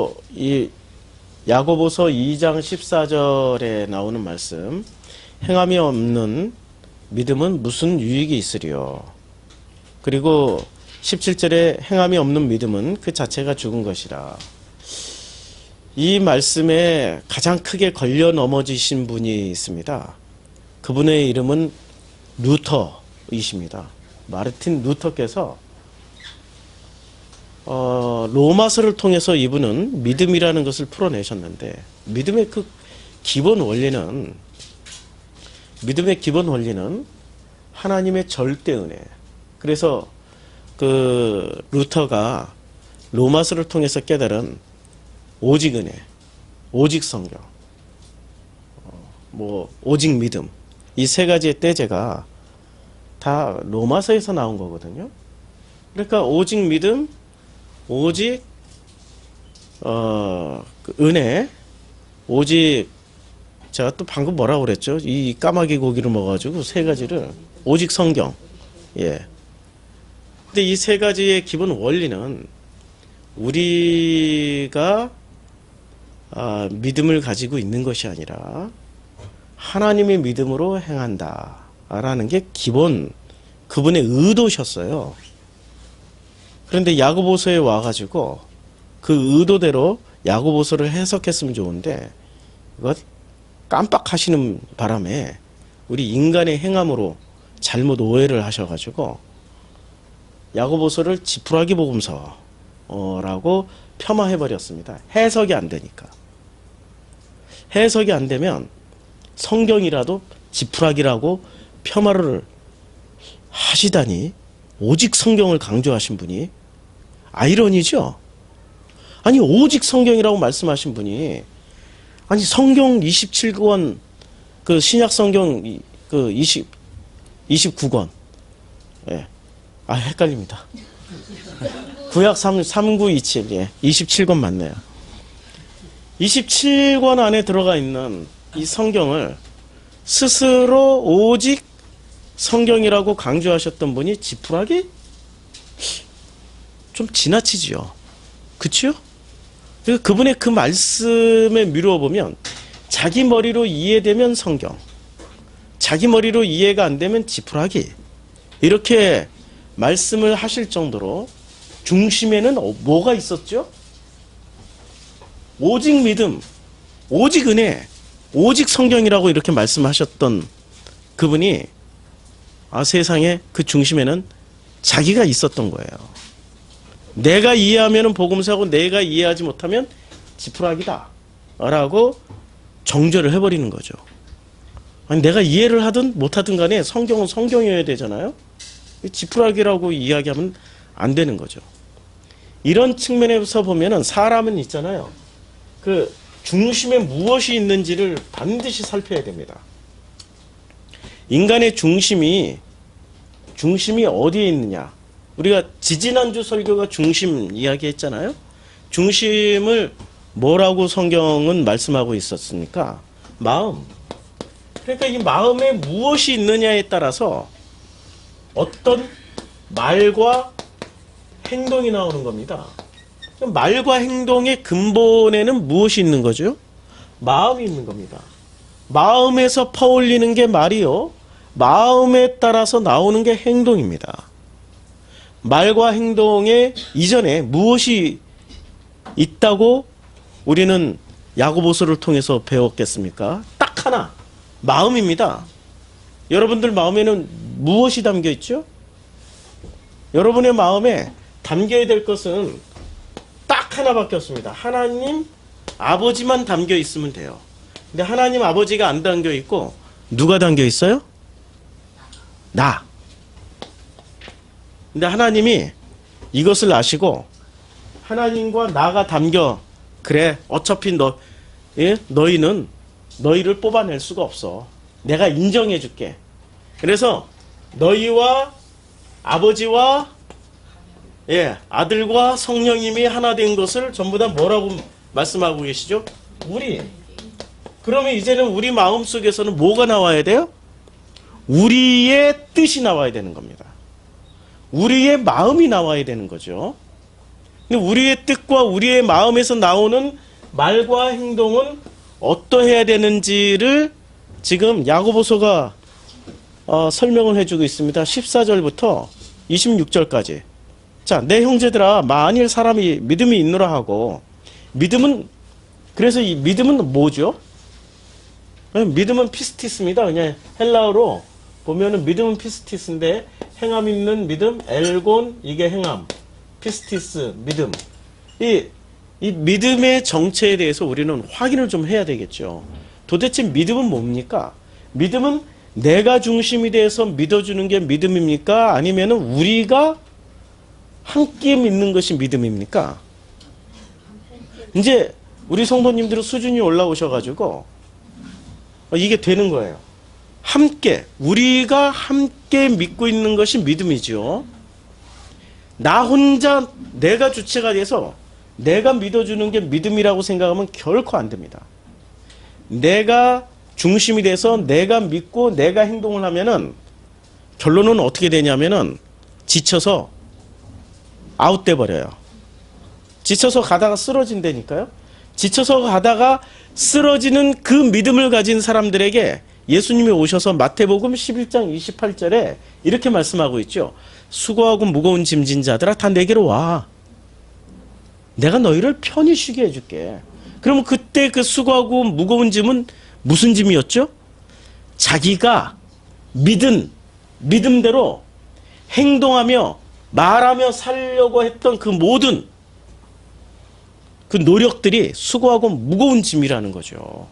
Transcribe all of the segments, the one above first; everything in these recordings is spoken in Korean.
그리고 이 야고보서 2장 14절에 나오는 말씀, 행함이 없는 믿음은 무슨 유익이 있으리요. 그리고 17절에 행함이 없는 믿음은 그 자체가 죽은 것이라. 이 말씀에 가장 크게 걸려 넘어지신 분이 있습니다. 그분의 이름은 루터이십니다. 마르틴 루터께서 로마서를 통해서 이분은 믿음이라는 것을 풀어내셨는데, 믿음의 기본 원리는 하나님의 절대 은혜. 그래서 그 루터가 로마서를 통해서 깨달은 오직 은혜, 오직 성경, 오직 믿음, 이 세 가지의 떼제가 다 로마서에서 나온 거거든요. 그러니까 오직 믿음, 오직 은혜, 오직, 제가 또 방금 뭐라고 그랬죠? 이 까마귀 고기를 먹어가지고 세 가지를, 오직 성경. 예. 근데 이 세 가지의 기본 원리는 우리가 믿음을 가지고 있는 것이 아니라 하나님의 믿음으로 행한다 라는 게 기본, 그분의 의도셨어요. 그런데 야고보서에 와가지고 그 의도대로 야고보서를 해석했으면 좋은데, 이거 깜빡하시는 바람에 우리 인간의 행함으로 잘못 오해를 하셔가지고 야고보서를 지푸라기 복음서라고 폄하해버렸습니다. 해석이 안 되니까. 해석이 안 되면 성경이라도 지푸라기라고 폄하를 하시다니, 오직 성경을 강조하신 분이, 아이러니죠? 아니, 오직 성경이라고 말씀하신 분이, 아니, 성경 27권, 그 신약 성경 그 29권. 예. 헷갈립니다. 구약 3927, 예. 27권 맞네요. 27권 안에 들어가 있는 이 성경을 스스로 오직 성경이라고 강조하셨던 분이 지푸라기? 좀 지나치지요. 그치요? 그분의 그 말씀에 미루어 보면, 자기 머리로 이해되면 성경, 자기 머리로 이해가 안 되면 지푸라기, 이렇게 말씀을 하실 정도로 중심에는 뭐가 있었죠? 오직 믿음, 오직 은혜, 오직 성경이라고 이렇게 말씀하셨던 그분이, 세상에 그 중심에는 자기가 있었던 거예요. 내가 이해하면 복음서고 내가 이해하지 못하면 지푸라기다 라고 정죄를 해버리는 거죠. 아니, 내가 이해를 하든 못하든 간에 성경은 성경이어야 되잖아요. 지푸라기라고 이야기하면 안 되는 거죠. 이런 측면에서 보면은 사람은 있잖아요. 그 중심에 무엇이 있는지를 반드시 살펴야 됩니다. 인간의 중심이 어디에 있느냐. 우리가 지지난주 설교가 중심 이야기 했잖아요. 중심을 뭐라고 성경은 말씀하고 있었습니까? 마음. 그러니까 이 마음에 무엇이 있느냐에 따라서 어떤 말과 행동이 나오는 겁니다. 말과 행동의 근본에는 무엇이 있는 거죠? 마음이 있는 겁니다. 마음에서 퍼올리는 게 말이요, 마음에 따라서 나오는 게 행동입니다. 말과 행동의 이전에 무엇이 있다고 우리는 야고보서를 통해서 배웠겠습니까? 딱 하나, 마음입니다. 여러분들 마음에는 무엇이 담겨 있죠? 여러분의 마음에 담겨야 될 것은 딱 하나밖에 없습니다. 하나님 아버지만 담겨 있으면 돼요. 근데 하나님 아버지가 안 담겨 있고 누가 담겨 있어요? 나. 근데 하나님이 이것을 아시고 하나님과 나가 담겨, 그래 어차피 너희는 너희를 뽑아낼 수가 없어. 내가 인정해 줄게. 그래서 너희와 아버지와 아들과 성령님이 하나 된 것을 전부 다 뭐라고 말씀하고 계시죠? 우리. 그러면 이제는 우리 마음속에서는 뭐가 나와야 돼요? 우리의 뜻이 나와야 되는 겁니다. 우리의 마음이 나와야 되는 거죠. 근데 우리의 뜻과 우리의 마음에서 나오는 말과 행동은 어떠해야 되는지를 지금 야고보서가 설명을 해주고 있습니다. 14절부터 26절까지. 자, 내 형제들아, 만일 사람이 믿음이 있노라 하고, 믿음은, 그래서 이 믿음은 뭐죠? 믿음은 피스티스입니다. 그냥 헬라어로 보면은 믿음은 피스티스인데, 행함 있는 믿음, 엘곤, 이게 행함, 피스티스, 믿음. 이 믿음의 정체에 대해서 우리는 확인을 좀 해야 되겠죠. 도대체 믿음은 뭡니까? 믿음은 내가 중심이 돼서 믿어주는 게 믿음입니까? 아니면은 우리가 함께 믿는 것이 믿음입니까? 이제 우리 성도님들은 수준이 올라오셔가지고 이게 되는 거예요. 함께, 우리가 함께 믿고 있는 것이 믿음이죠. 나 혼자 내가 주체가 돼서 내가 믿어주는 게 믿음이라고 생각하면 결코 안 됩니다. 내가 중심이 돼서 내가 믿고 내가 행동을 하면은 결론은 어떻게 되냐면은 지쳐서 아웃돼 버려요. 지쳐서 가다가 쓰러진다니까요. 지쳐서 가다가 쓰러지는 그 믿음을 가진 사람들에게 예수님이 오셔서 마태복음 11장 28절에 이렇게 말씀하고 있죠. 수고하고 무거운 짐진 자들아 다 내게로 와. 내가 너희를 편히 쉬게 해줄게. 그러면 그때 그 수고하고 무거운 짐은 무슨 짐이었죠? 자기가 믿은 믿음대로 행동하며 말하며 살려고 했던 그 모든 그 노력들이 수고하고 무거운 짐이라는 거죠.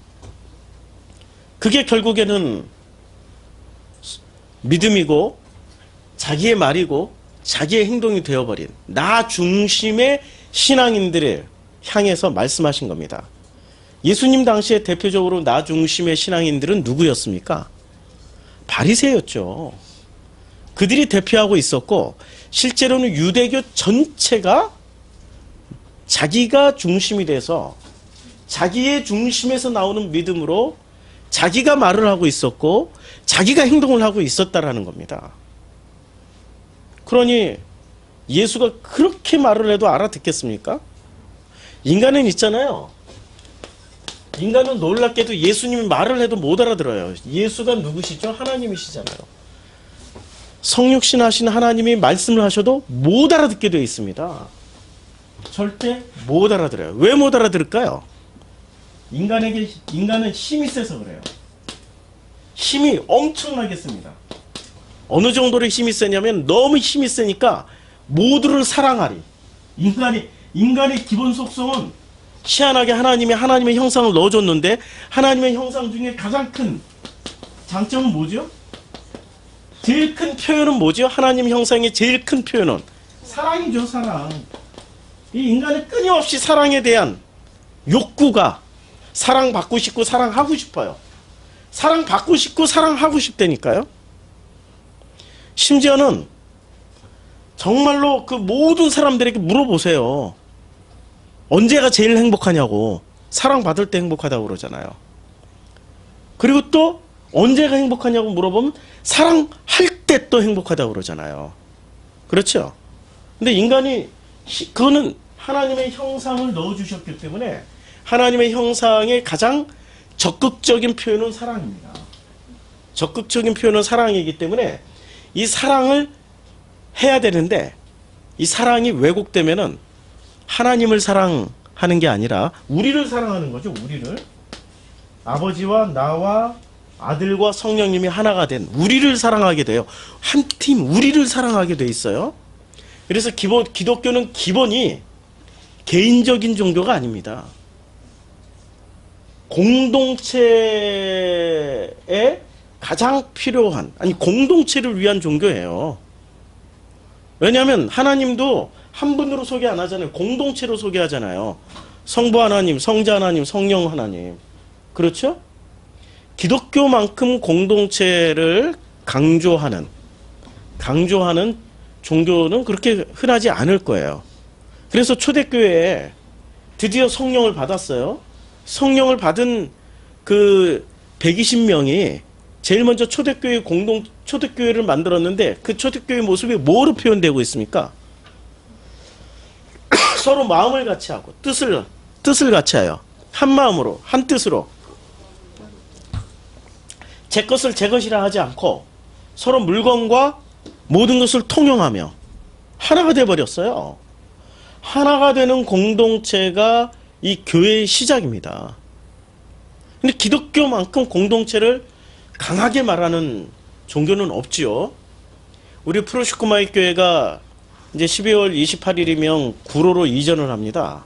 그게 결국에는 믿음이고 자기의 말이고 자기의 행동이 되어버린 나 중심의 신앙인들을 향해서 말씀하신 겁니다. 예수님 당시에 대표적으로 나 중심의 신앙인들은 누구였습니까? 바리새였죠. 그들이 대표하고 있었고 실제로는 유대교 전체가 자기가 중심이 돼서 자기의 중심에서 나오는 믿음으로 자기가 말을 하고 있었고 자기가 행동을 하고 있었다라는 겁니다. 그러니 예수가 그렇게 말을 해도 알아듣겠습니까? 인간은 있잖아요. 인간은 놀랍게도 예수님이 말을 해도 못 알아들어요. 예수가 누구시죠? 하나님이시잖아요. 성육신 하신 하나님이 말씀을 하셔도 못 알아듣게 되어 있습니다. 절대 못 알아들어요. 왜 못 알아들을까요? 인간은 힘이 세서 그래요. 힘이 엄청나게 셉니다. 어느 정도로 힘이 세냐면 너무 힘이 세니까 모두를 사랑하리. 인간의 기본 속성은 희한하게 하나님의 형상을 넣어줬는데 하나님의 형상 중에 가장 큰 장점은 뭐죠? 제일 큰 표현은 뭐죠? 하나님 형상의 제일 큰 표현은 사랑이죠. 사랑. 이 인간은 끊임없이 사랑에 대한 욕구가 사랑받고 싶고 사랑하고 싶어요. 사랑받고 싶고 사랑하고 싶다니까요. 심지어는 정말로 그 모든 사람들에게 물어보세요. 언제가 제일 행복하냐고. 사랑받을 때 행복하다고 그러잖아요. 그리고 또 언제가 행복하냐고 물어보면 사랑할 때 또 행복하다고 그러잖아요. 그렇죠? 근데 인간이 그거는 하나님의 형상을 넣어주셨기 때문에 하나님의 형상의 가장 적극적인 표현은 사랑입니다. 적극적인 표현은 사랑이기 때문에 이 사랑을 해야 되는데 이 사랑이 왜곡되면은 하나님을 사랑하는 게 아니라 우리를 사랑하는 거죠. 우리를. 아버지와 나와 아들과 성령님이 하나가 된 우리를 사랑하게 돼요. 한 팀 우리를 사랑하게 돼 있어요. 그래서 기독교는 기본이 개인적인 종교가 아닙니다. 공동체에 가장 필요한, 아니 공동체를 위한 종교예요. 왜냐하면 하나님도 한 분으로 소개 안 하잖아요. 공동체로 소개하잖아요. 성부 하나님, 성자 하나님, 성령 하나님. 그렇죠? 기독교만큼 공동체를 강조하는 종교는 그렇게 흔하지 않을 거예요. 그래서 초대교회에 드디어 성령을 받았어요. 성령을 받은 그 120명이 제일 먼저 초대교회를 만들었는데 그 초대교회 모습이 뭐로 표현되고 있습니까? 서로 마음을 같이 하고 뜻을 같이 하여 한 마음으로 한 뜻으로 제 것을 제 것이라 하지 않고 서로 물건과 모든 것을 통용하며 하나가 돼버렸어요. 하나가 되는 공동체가 이 교회의 시작입니다. 근데 기독교만큼 공동체를 강하게 말하는 종교는 없지요. 우리 프로시코마이 교회가 이제 12월 28일이면 구로로 이전을 합니다.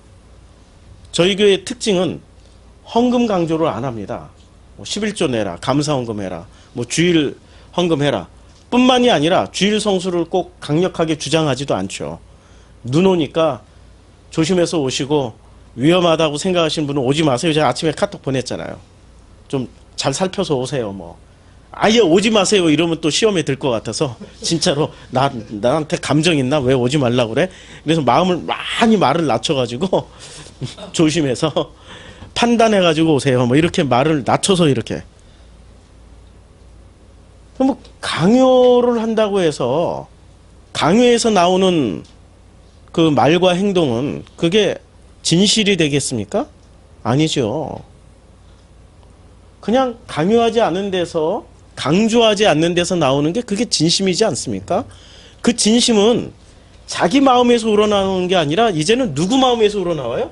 저희 교회의 특징은 헌금 강조를 안 합니다. 뭐 11조 내라, 감사 헌금해라, 뭐 주일 헌금해라 뿐만이 아니라 주일 성수를 꼭 강력하게 주장하지도 않죠. 눈 오니까 조심해서 오시고 위험하다고 생각하시는 분은 오지 마세요. 제가 아침에 카톡 보냈잖아요. 좀 잘 살펴서 오세요. 뭐 아예 오지 마세요 이러면 또 시험에 들 것 같아서 진짜로 나한테 감정 있나? 왜 오지 말라고 그래? 그래서 마음을 많이 말을 낮춰가지고 조심해서 판단해가지고 오세요. 뭐 이렇게 말을 낮춰서 이렇게. 뭐 강요를 한다고 해서 강요에서 나오는 그 말과 행동은 그게 진실이 되겠습니까? 아니죠. 그냥 강요하지 않은 데서 강조하지 않는 데서 나오는 게 그게 진심이지 않습니까? 그 진심은 자기 마음에서 우러나오는 게 아니라 이제는 누구 마음에서 우러나와요?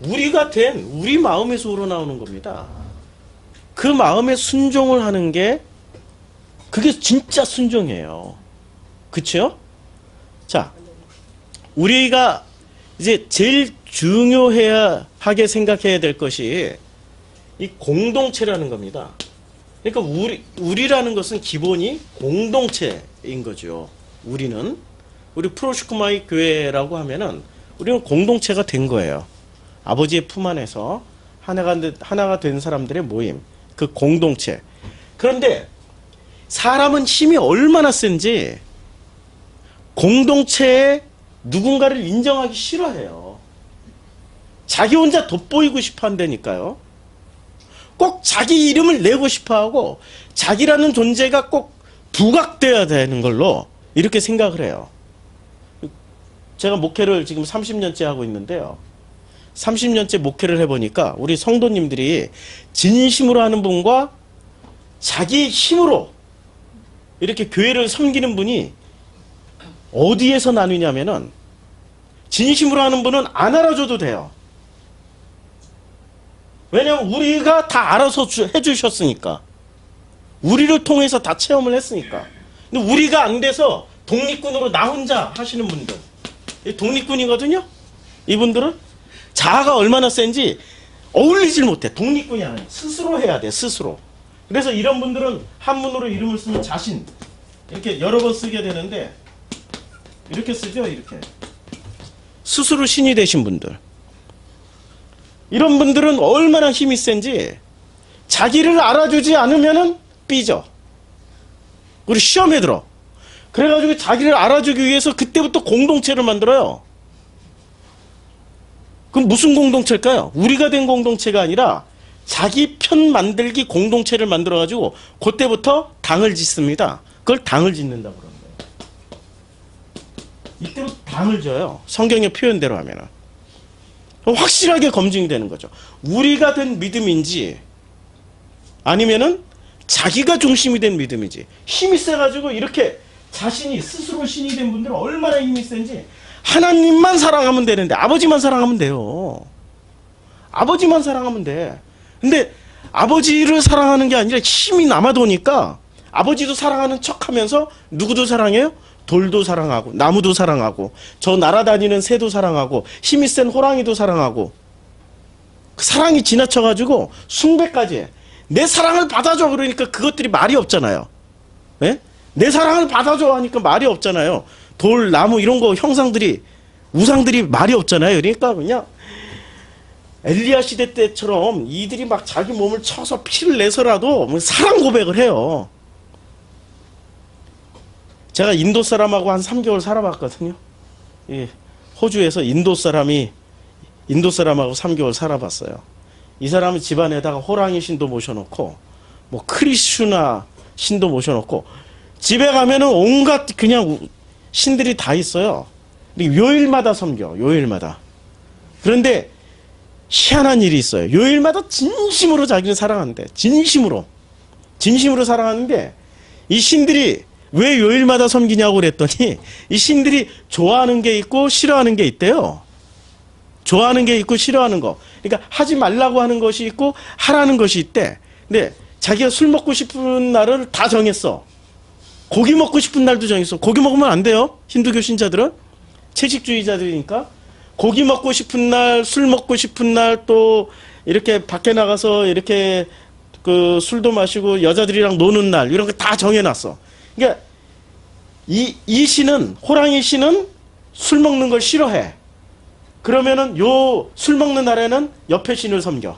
우리가 된 우리 마음에서 우러나오는 겁니다. 그 마음에 순종을 하는 게 그게 진짜 순종이에요. 그쵸? 자, 우리가 이제 제일 중요해야 하게 생각해야 될 것이 이 공동체라는 겁니다. 그러니까 우리라는 것은 기본이 공동체인 거죠. 우리 프로시코마이 교회라고 우리는 공동체가 된 거예요. 아버지의 품 안에서 하나가 된 사람들의 모임, 그 공동체. 그런데 사람은 힘이 얼마나 센지 공동체에 누군가를 인정하기 싫어해요. 자기 혼자 돋보이고 싶어 한다니까요. 꼭 자기 이름을 내고 싶어하고 자기라는 존재가 꼭 부각되어야 되는 걸로 이렇게 생각을 해요. 제가 목회를 지금 30년째 하고 있는데요. 30년째 목회를 해보니까 우리 성도님들이 진심으로 하는 분과 자기 힘으로 이렇게 교회를 섬기는 분이 어디에서 나누냐면은 진심으로 하는 분은 안 알아줘도 돼요. 왜냐하면 우리가 다 알아서 해주셨으니까. 우리를 통해서 다 체험을 했으니까. 근데 우리가 안 돼서 독립군으로 나 혼자 하시는 분들. 독립군이거든요. 이분들은 자아가 얼마나 센지 어울리질 못해. 독립군이 아니야. 스스로 해야 돼. 스스로. 그래서 이런 분들은 한문으로 이름을 쓰면 자신 이렇게 여러 번 쓰게 되는데 이렇게 쓰죠. 이렇게. 스스로 신이 되신 분들. 이런 분들은 얼마나 힘이 센지 자기를 알아주지 않으면은 삐져. 우리 시험에 들어. 그래가지고 자기를 알아주기 위해서 그때부터 공동체를 만들어요. 그럼 무슨 공동체일까요? 우리가 된 공동체가 아니라 자기 편 만들기 공동체를 만들어가지고 그때부터 당을 짓습니다. 그걸 당을 짓는다고 그러는 거예요. 이때부터 당을 져요. 성경의 표현대로 하면은. 확실하게 검증이 되는 거죠. 우리가 된 믿음인지 아니면은 자기가 중심이 된 믿음인지. 힘이 세가지고 이렇게 자신이 스스로 신이 된 분들은 얼마나 힘이 센지 하나님만 사랑하면 되는데 아버지만 사랑하면 돼요. 아버지만 사랑하면 돼. 근데 아버지를 사랑하는 게 아니라 힘이 남아도니까 아버지도 사랑하는 척하면서 누구도 사랑해요? 돌도 사랑하고 나무도 사랑하고 저 날아다니는 새도 사랑하고 힘이 센 호랑이도 사랑하고 그 사랑이 지나쳐가지고 숭배까지 해. 내 사랑을 받아줘 그러니까 그것들이 말이 없잖아요. 네? 내 사랑을 받아줘 하니까 말이 없잖아요. 돌, 나무 이런 거 형상들이 우상들이 말이 없잖아요. 그러니까 그냥 엘리야 시대 때처럼 이들이 막 자기 몸을 쳐서 피를 내서라도 사랑 고백을 해요. 제가 인도 사람하고 한 3개월 살아봤거든요. 예, 호주에서 인도 사람하고 3개월 살아봤어요. 이 사람은 집안에다가 호랑이 신도 모셔놓고 뭐 크리슈나 신도 모셔놓고 집에 가면은 온갖 그냥 신들이 다 있어요. 요일마다 섬겨. 요일마다. 그런데 희한한 일이 있어요. 요일마다 진심으로 자기를 사랑한대. 진심으로 사랑하는데, 이 신들이 왜 요일마다 섬기냐고 그랬더니, 이 신들이 좋아하는 게 있고 싫어하는 게 있대요. 좋아하는 게 있고 싫어하는 거. 그러니까 하지 말라고 하는 것이 있고 하라는 것이 있대. 근데 자기가 술 먹고 싶은 날을 다 정했어. 고기 먹고 싶은 날도 정했어. 고기 먹으면 안 돼요. 힌두교 신자들은. 채식주의자들이니까. 고기 먹고 싶은 날, 술 먹고 싶은 날, 또 이렇게 밖에 나가서 이렇게 그 술도 마시고 여자들이랑 노는 날, 이런 거 다 정해놨어. 그러니까 이 신은, 호랑이 신은 술 먹는 걸 싫어해. 그러면은 요 술 먹는 날에는 옆에 신을 섬겨.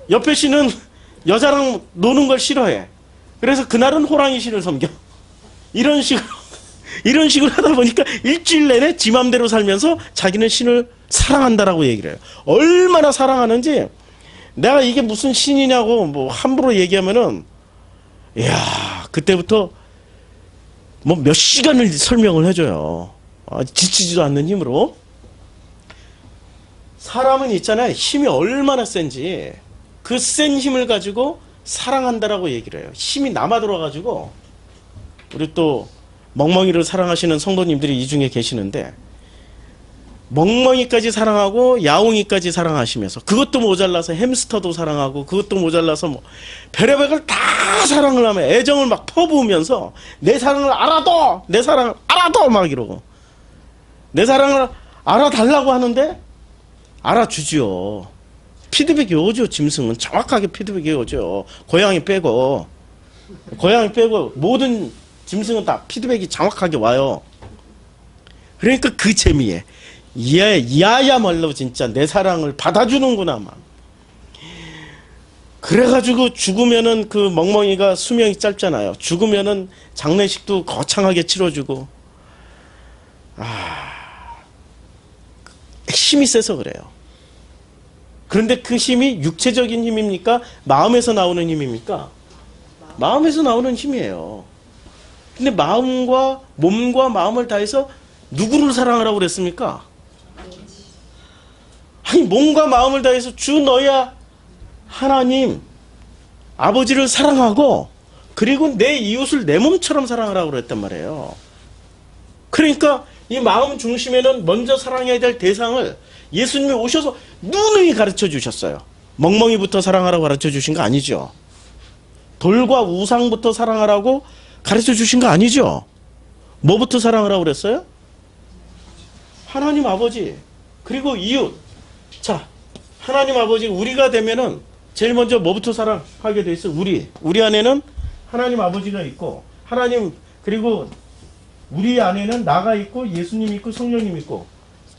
옆에 신은 여자랑 노는 걸 싫어해. 그래서 그날은 호랑이 신을 섬겨. 이런 식으로 하다 보니까 일주일 내내 지 맘대로 살면서 자기는 신을 사랑한다라고 얘기를 해요. 얼마나 사랑하는지, 내가 이게 무슨 신이냐고 뭐 함부로 얘기하면은, 이야, 그때부터 뭐 몇 시간을 설명을 해줘요. 지치지도 않는 힘으로. 사람은 있잖아요. 힘이 얼마나 센지 그 센 힘을 가지고 사랑한다라고 얘기를 해요. 힘이 남아 들어가지고, 우리 또 멍멍이를 사랑하시는 성도님들이 이 중에 계시는데, 멍멍이까지 사랑하고 야옹이까지 사랑하시면서, 그것도 모자라서 햄스터도 사랑하고, 그것도 모자라서 뭐 별의별 걸 다 사랑을 하면, 애정을 막 퍼부으면서 내 사랑을 알아도, 내 사랑을 알아도 막 이러고, 내 사랑을 알아달라고 하는데 알아주지요. 피드백이 오죠. 짐승은 정확하게 피드백이 오죠. 고양이 빼고 모든 짐승은 다 피드백이 정확하게 와요. 그러니까 그 재미에 야야말로 진짜 내 사랑을 받아주는구나 막. 그래가지고 죽으면은 그 멍멍이가 수명이 짧잖아요. 죽으면은 장례식도 거창하게 치러주고, 힘이 세서 그래요. 그런데 그 힘이 육체적인 힘입니까? 마음에서 나오는 힘입니까? 마음에서 나오는 힘이에요. 근데 마음과 몸과 마음을 다해서 누구를 사랑하라고 그랬습니까? 아니, 몸과 마음을 다해서 주 너야 하나님 아버지를 사랑하고, 그리고 내 이웃을 내 몸처럼 사랑하라고 그랬단 말이에요. 그러니까 이 마음 중심에는 먼저 사랑해야 될 대상을 예수님이 오셔서 누누이 가르쳐 주셨어요. 멍멍이부터 사랑하라고 가르쳐 주신 거 아니죠. 돌과 우상부터 사랑하라고 가르쳐 주신 거 아니죠. 뭐부터 사랑하라고 그랬어요? 하나님 아버지, 그리고 이웃. 자, 하나님 아버지, 우리가 되면은 제일 먼저 뭐부터 사랑하게 돼 있어요? 우리 안에는 하나님 아버지가 있고, 하나님, 그리고 우리 안에는 나가 있고, 예수님 있고, 성령님 있고.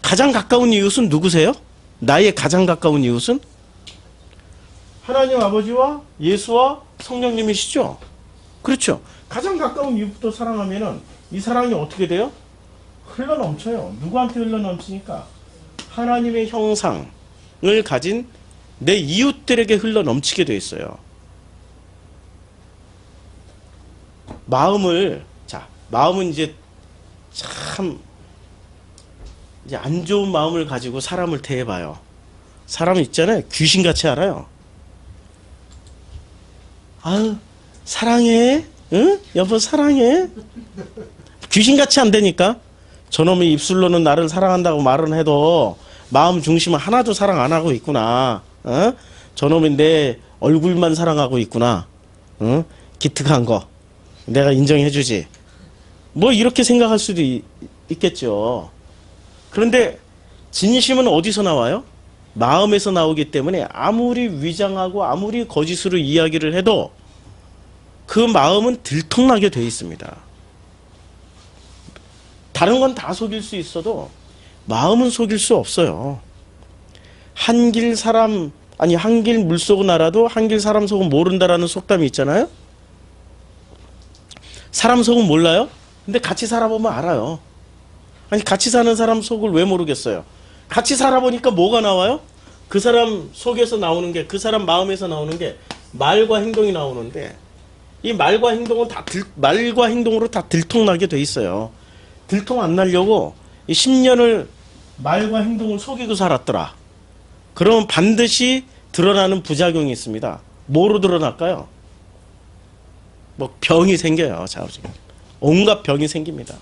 가장 가까운 이웃은 누구세요? 나의 가장 가까운 이웃은 하나님 아버지와 예수와 성령님이시죠. 그렇죠. 가장 가까운 이웃부터 사랑하면은 이 사랑이 어떻게 돼요? 흘러넘쳐요. 누구한테 흘러넘치니까? 하나님의 형상을 가진 내 이웃들에게 흘러넘치게 돼 있어요. 마음은 이제 참 이제 안 좋은 마음을 가지고 사람을 대해봐요. 사람은 있잖아요. 귀신같이 알아요. 아유, 사랑해. 응? 여보, 사랑해. 귀신같이 안 되니까. 저놈이 입술로는 나를 사랑한다고 말은 해도 마음 중심은 하나도 사랑 안 하고 있구나. 어? 저놈이 내 얼굴만 사랑하고 있구나. 응? 기특한 거. 내가 인정해주지. 뭐 이렇게 생각할 수도 있겠죠. 그런데 진심은 어디서 나와요? 마음에서 나오기 때문에 아무리 위장하고 아무리 거짓으로 이야기를 해도 그 마음은 들통나게 돼 있습니다. 다른 건 다 속일 수 있어도 마음은 속일 수 없어요. 한 길 물속은 알아도 한 길 사람 속은 모른다라는 속담이 있잖아요. 사람 속은 몰라요? 근데 같이 살아보면 알아요. 아니, 같이 사는 사람 속을 왜 모르겠어요? 같이 살아보니까 뭐가 나와요? 그 사람 속에서 나오는 게, 그 사람 마음에서 나오는 게 말과 행동이 나오는데, 이 말과 행동은 말과 행동으로 다 들통나게 돼 있어요. 들통 안 나려고 이 10년을 말과 행동을 속이고 살았더라. 그러면 반드시 드러나는 부작용이 있습니다. 뭐로 드러날까요? 뭐 병이 생겨요. 좌우지간. 온갖 병이 생깁니다.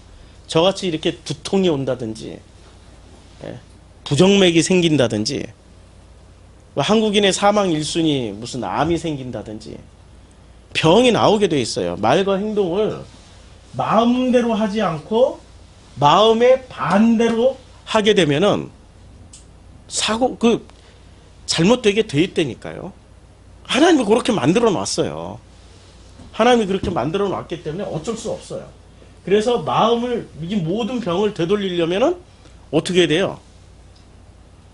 저같이 이렇게 두통이 온다든지, 예, 부정맥이 생긴다든지, 한국인의 사망 1순위 무슨 암이 생긴다든지 병이 나오게 돼 있어요. 말과 행동을 마음대로 하지 않고 마음의 반대로 하게 되면은 잘못되게 돼 있다니까요. 하나님이 그렇게 만들어 놨어요. 하나님이 그렇게 만들어 놨기 때문에 어쩔 수 없어요. 그래서 이 모든 병을 되돌리려면은 어떻게 돼요?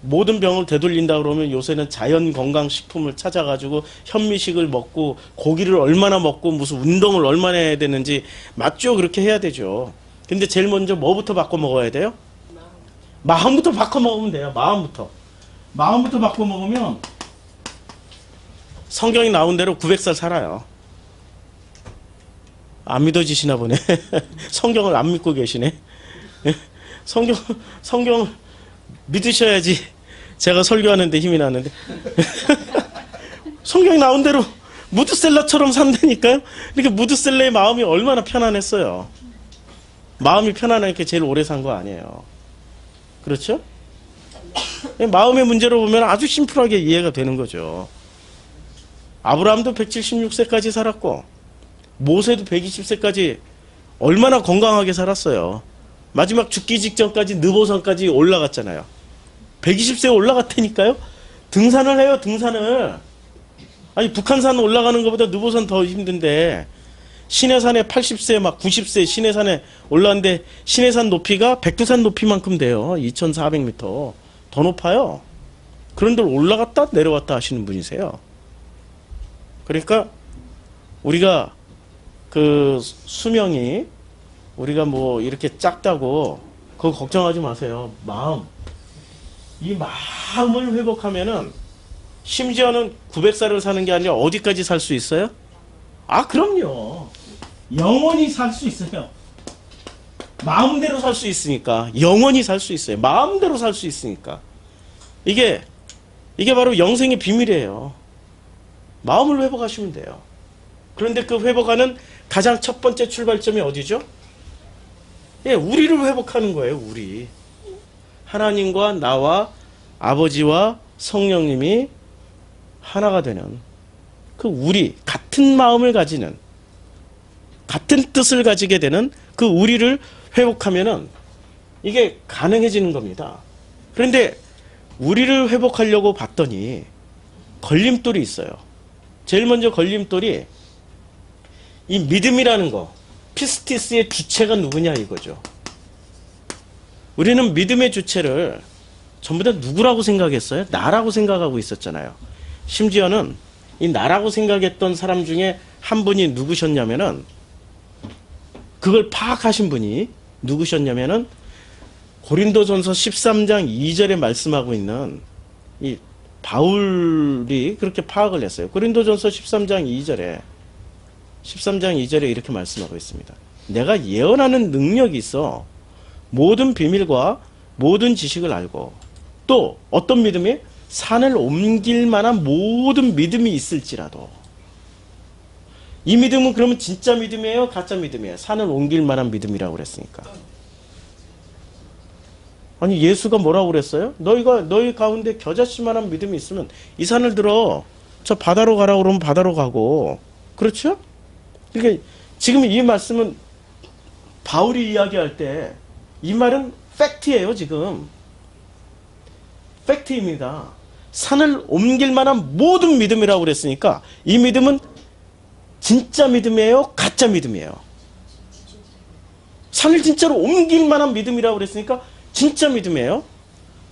모든 병을 되돌린다 그러면 요새는 자연 건강식품을 찾아가지고 현미식을 먹고 고기를 얼마나 먹고 무슨 운동을 얼마나 해야 되는지 맞죠? 그렇게 해야 되죠. 근데 제일 먼저 뭐부터 바꿔 먹어야 돼요? 마음부터 바꿔 먹으면 돼요. 마음부터 바꿔 먹으면 성경이 나온 대로 900살 살아요. 안 믿어지시나 보네. 성경을 안 믿고 계시네. 성경을 믿으셔야지 제가 설교하는데 힘이 나는데. 성경이 나온 대로 무드셀러처럼 산다니까요. 이렇게 무드셀러의 마음이 얼마나 편안했어요. 마음이 편안하니까 제일 오래 산 거 아니에요. 그렇죠? 마음의 문제로 보면 아주 심플하게 이해가 되는 거죠. 아브라함도 176세까지 살았고 모세도 120세까지 얼마나 건강하게 살았어요. 마지막 죽기 직전까지 느보산까지 올라갔잖아요. 120세 올라갔다니까요. 등산을 해요. 등산을. 아니 북한산 올라가는 것보다 느보산 더 힘든데 신해산에 80세 막 90세 신해산에 올라갔는데 신해산 높이가 백두산 높이만큼 돼요. 2400m. 더 높아요. 그런데 올라갔다 내려왔다 하시는 분이세요. 그러니까 우리가 그 수명이 우리가 뭐 이렇게 작다고 그거 걱정하지 마세요. 이 마음을 회복하면은 심지어는 900살을 사는 게 아니라 어디까지 살 수 있어요? 아, 그럼요. 영원히 살 수 있어요. 마음대로 살 수 있으니까. 영원히 살 수 있어요. 마음대로 살 수 있으니까. 이게 바로 영생의 비밀이에요. 마음을 회복하시면 돼요. 그런데 그 회복하는 가장 첫 번째 출발점이 어디죠? 예, 우리를 회복하는 거예요. 우리. 하나님과 나와 아버지와 성령님이 하나가 되는 그 우리, 같은 마음을 가지는, 같은 뜻을 가지게 되는 그 우리를 회복하면은 이게 가능해지는 겁니다. 그런데 우리를 회복하려고 봤더니 걸림돌이 있어요. 제일 먼저 걸림돌이 이 믿음이라는 거, 피스티스의 주체가 누구냐 이거죠. 우리는 믿음의 주체를 전부 다 누구라고 생각했어요? 나라고 생각하고 있었잖아요. 심지어는 이 나라고 생각했던 사람 중에 한 분이 누구셨냐면은, 그걸 파악하신 분이 누구셨냐면은 고린도전서 13장 2절에 말씀하고 있는 이 바울이 그렇게 파악을 했어요. 고린도전서 13장 2절에 이렇게 말씀하고 있습니다. 내가 예언하는 능력이 있어 모든 비밀과 모든 지식을 알고, 또 어떤 믿음이 산을 옮길 만한 모든 믿음이 있을지라도, 이 믿음은 그러면 진짜 믿음이에요? 가짜 믿음이에요? 산을 옮길 만한 믿음이라고 그랬으니까. 아니 예수가 뭐라고 그랬어요? 너희 가운데 겨자씨만한 믿음이 있으면 이 산을 들어 저 바다로 가라고 그러면 바다로 가고. 그렇죠? 그러니까 지금 이 말씀은 바울이 이야기할 때 이 말은 팩트예요. 지금 팩트입니다. 산을 옮길 만한 모든 믿음이라고 그랬으니까 이 믿음은 진짜 믿음이에요? 가짜 믿음이에요? 산을 진짜로 옮길 만한 믿음이라고 그랬으니까 진짜 믿음이에요.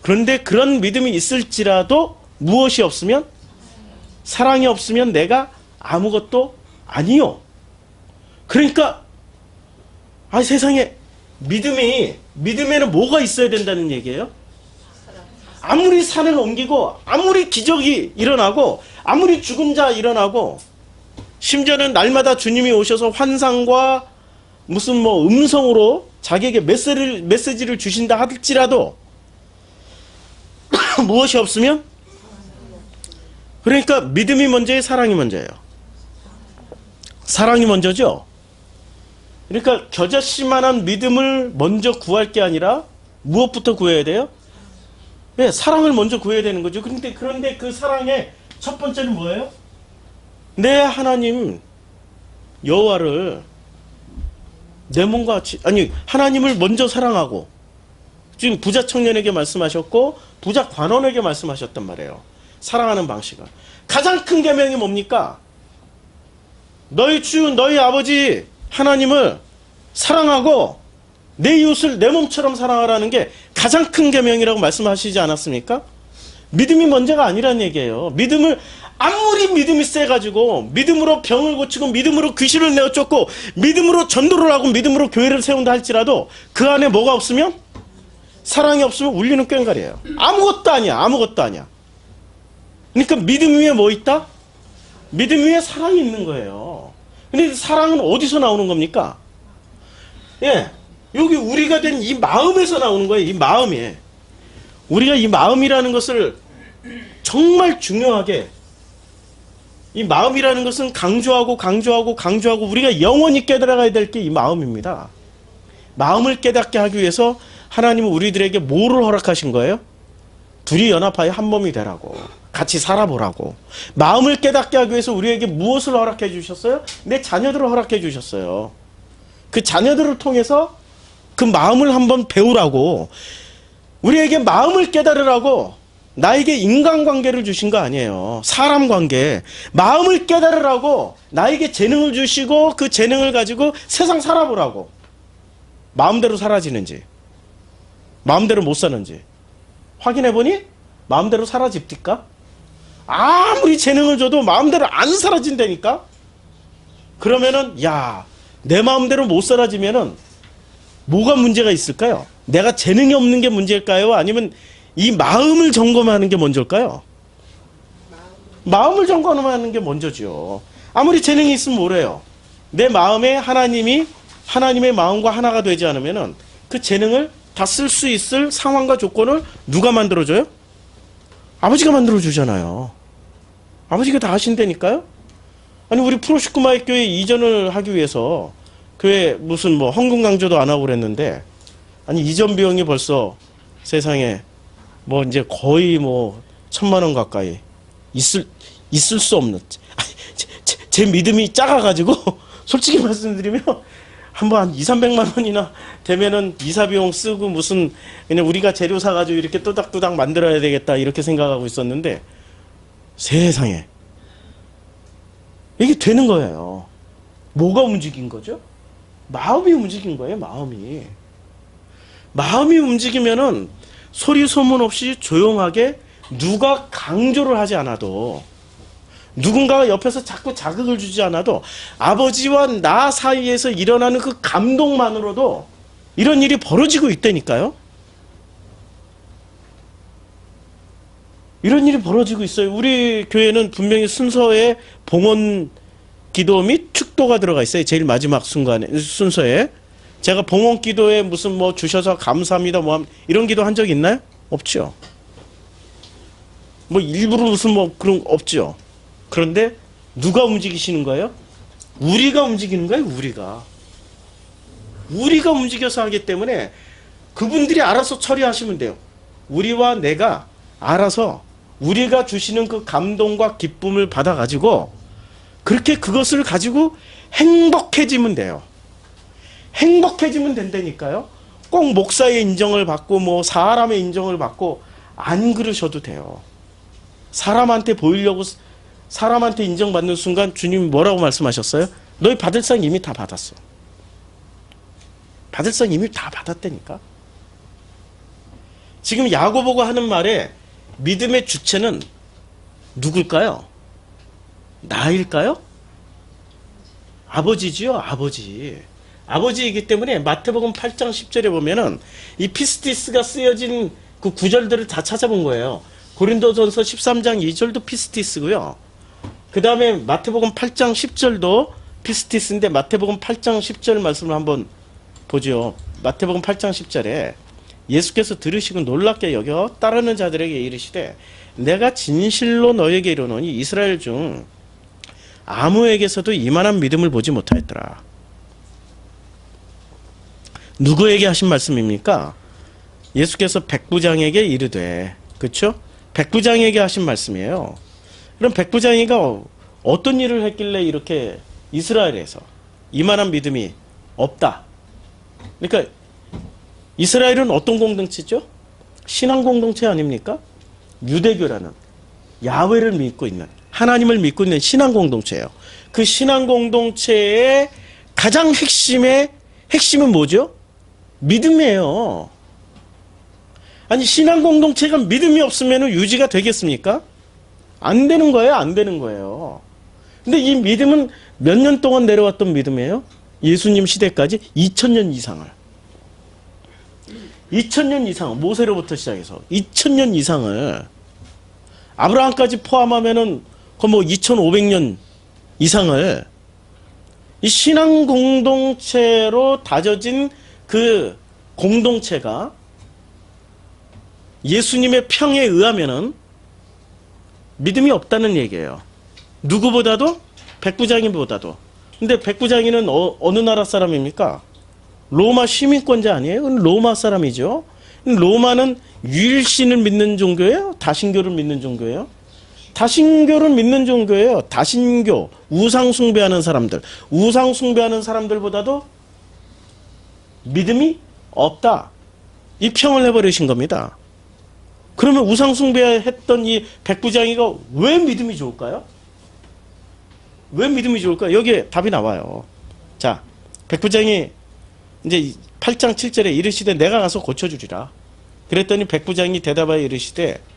그런데 그런 믿음이 있을지라도 무엇이 없으면, 사랑이 없으면 내가 아무것도 아니요. 그러니까 세상에 믿음에는 뭐가 있어야 된다는 얘기예요? 아무리 산을 옮기고 아무리 기적이 일어나고 아무리 죽은 자 일어나고, 심지어는 날마다 주님이 오셔서 환상과 무슨 음성으로 자기에게 메시지를 주신다 할지라도 무엇이 없으면? 그러니까 믿음이 먼저예요, 사랑이 먼저예요? 사랑이 먼저죠. 그러니까 겨자씨만한 믿음을 먼저 구할 게 아니라 무엇부터 구해야 돼요? 네, 사랑을 먼저 구해야 되는 거죠. 그런데 그 사랑의 첫 번째는 뭐예요? 내 하나님 여호와를 내 몸과 같이, 아니 하나님을 먼저 사랑하고, 지금 부자 청년에게 말씀하셨고 부자 관원에게 말씀하셨단 말이에요. 사랑하는 방식은 가장 큰 계명이 뭡니까? 너희 주 너희 아버지 하나님을 사랑하고 내 이웃을 내 몸처럼 사랑하라는 게 가장 큰 계명이라고 말씀하시지 않았습니까? 믿음이 먼저가 아니란 얘기예요. 믿음을 아무리 믿음이 세가지고 믿음으로 병을 고치고 믿음으로 귀신을 내어 쫓고 믿음으로 전도를 하고 믿음으로 교회를 세운다 할지라도 그 안에 뭐가 없으면, 사랑이 없으면 울리는 꽹과리예요. 아무것도 아니야. 아무것도 아니야. 그러니까 믿음 위에 뭐 있다? 믿음 위에 사랑이 있는 거예요. 근데 사랑은 어디서 나오는 겁니까? 예, 여기 우리가 된 이 마음에서 나오는 거예요. 이 마음에. 우리가 이 마음이라는 것을 정말 중요하게, 이 마음이라는 것은 강조하고 우리가 영원히 깨달아가야 될 게 이 마음입니다. 마음을 깨닫게 하기 위해서 하나님은 우리들에게 뭐를 허락하신 거예요? 둘이 연합하여 한 몸이 되라고, 같이 살아보라고. 마음을 깨닫게 하기 위해서 우리에게 무엇을 허락해 주셨어요? 내 자녀들을 허락해 주셨어요. 그 자녀들을 통해서 그 마음을 한번 배우라고, 우리에게 마음을 깨달으라고 나에게 인간관계를 주신 거 아니에요. 사람관계. 마음을 깨달으라고 나에게 재능을 주시고 그 재능을 가지고 세상 살아보라고. 마음대로 사라지는지 마음대로 못 사는지 확인해보니 마음대로 사라집니까? 아무리 재능을 줘도 마음대로 안 사라진다니까? 그러면은 야, 내 마음대로 못 사라지면은 뭐가 문제가 있을까요? 내가 재능이 없는 게 문제일까요? 아니면 이 마음을 점검하는 게 먼저일까요? 마음을 점검하는 게 먼저죠. 아무리 재능이 있으면 뭐래요? 내 마음에 하나님의 마음과 하나가 되지 않으면은 그 재능을 다 쓸 수 있을 상황과 조건을 누가 만들어줘요? 아버지가 만들어주잖아요. 아버지가 다 하신다니까요? 아니, 우리 프로시쿠마의 교회 이전을 하기 위해서 교회 무슨 뭐 헌금 강조도 안 하고 그랬는데, 아니 이전 비용이 벌써 세상에 뭐 이제 거의 뭐 1,000만 원 가까이 있을 수 없는, 제 믿음이 작아가지고 솔직히 말씀드리면 한 200~300만 원이나 되면은 이사 비용 쓰고 무슨 그냥 우리가 재료 사가지고 이렇게 또닥또닥 만들어야 되겠다 이렇게 생각하고 있었는데, 세상에 이게 되는 거예요. 뭐가 움직인 거죠? 마음이 움직인 거예요. 마음이 움직이면은 소리 소문 없이 조용하게, 누가 강조를 하지 않아도, 누군가가 옆에서 자꾸 자극을 주지 않아도 아버지와 나 사이에서 일어나는 그 감동만으로도 이런 일이 벌어지고 있다니까요. 이런 일이 벌어지고 있어요. 우리 교회는 분명히 순서에 봉헌 기도 및 축도가 들어가 있어요. 제일 마지막 순서에. 제가 봉헌 기도에 무슨 뭐 주셔서 감사합니다 뭐 이런 기도 한 적 있나요? 없죠. 뭐 일부러 무슨 뭐 그런 거 없죠. 그런데 누가 움직이시는 거예요? 우리가 움직이는 거예요. 우리가 움직여서 하기 때문에 그분들이 알아서 처리하시면 돼요. 우리와 내가 알아서 우리가 주시는 그 감동과 기쁨을 받아가지고 그렇게 그것을 가지고 행복해지면 돼요. 행복해지면 된다니까요. 꼭 목사의 인정을 받고 뭐 사람의 인정을 받고 안 그러셔도 돼요. 사람한테 보이려고, 사람한테 인정받는 순간 주님이 뭐라고 말씀하셨어요? 너희 받을 상 이미 다 받았어. 받을 상 이미 다 받았다니까. 지금 야고보가 하는 말에 믿음의 주체는 누굴까요? 나일까요? 아버지지요. 아버지이기 때문에 마태복음 8장 10절에 보면은 이 피스티스가 쓰여진 그 구절들을 다 찾아본 거예요. 고린도전서 13장 2절도 피스티스고요. 그 다음에 마태복음 8장 10절도 피스티스인데 마태복음 8장 10절 말씀을 한번 보죠. 마태복음 8장 10절에 예수께서 들으시고 놀랍게 여겨 따르는 자들에게 이르시되 내가 진실로 너에게 이르노니 이스라엘 중 아무에게서도 이만한 믿음을 보지 못하였더라. 누구에게 하신 말씀입니까? 예수께서 백부장에게 이르되, 그렇죠? 백부장에게 하신 말씀이에요. 그럼 백부장이가 어떤 일을 했길래 이렇게 이스라엘에서 이만한 믿음이 없다. 그러니까 이스라엘은 어떤 공동체죠? 신앙 공동체 아닙니까? 유대교라는 야훼를 믿고 있는, 하나님을 믿고 있는 신앙 공동체예요. 그 신앙 공동체의 가장 핵심은 뭐죠? 믿음이에요. 아니, 신앙 공동체가 믿음이 없으면 유지가 되겠습니까? 안 되는 거예요, 안 되는 거예요. 근데 이 믿음은 몇 년 동안 내려왔던 믿음이에요? 예수님 시대까지 2000년 이상을. 2000년 이상, 모세로부터 시작해서 2000년 이상을, 아브라함까지 포함하면은 뭐 2500년 이상을 이 신앙 공동체로 다져진 그 공동체가 예수님의 평에 의하면은 믿음이 없다는 얘기예요. 누구보다도? 백부장이보다도. 근데 백부장이는 어느 나라 사람입니까? 로마 시민권자 아니에요? 로마 사람이죠. 로마는 유일신을 믿는 종교예요? 다신교를 믿는 종교예요? 다신교를 믿는 종교예요. 다신교, 우상 숭배하는 사람들. 우상 숭배하는 사람들보다도 믿음이 없다. 이 평을 해버리신 겁니다. 그러면 우상 숭배했던 이 백부장이가 왜 믿음이 좋을까요? 왜 믿음이 좋을까요? 여기에 답이 나와요. 자, 백부장이 이제 8장 7절에 이르시되 내가 가서 고쳐주리라. 그랬더니 백부장이 대답하여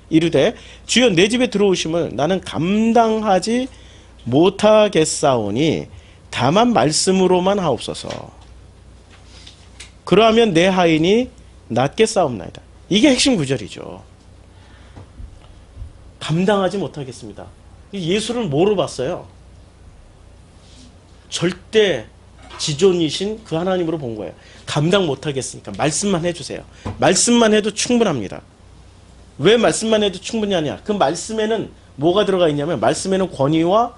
이르되 주여 내 집에 들어오심을 나는 감당하지 못하겠사오니 다만 말씀으로만 하옵소서. 그러하면 내 하인이 낫게 싸움나이다. 이게 핵심 구절이죠. 감당하지 못하겠습니다. 예수를 뭐로 봤어요? 절대 지존이신 그 하나님으로 본 거예요. 감당 못하겠으니까 말씀만 해주세요. 말씀만 해도 충분합니다. 왜 말씀만 해도 충분하냐? 그 말씀에는 뭐가 들어가 있냐면 말씀에는 권위와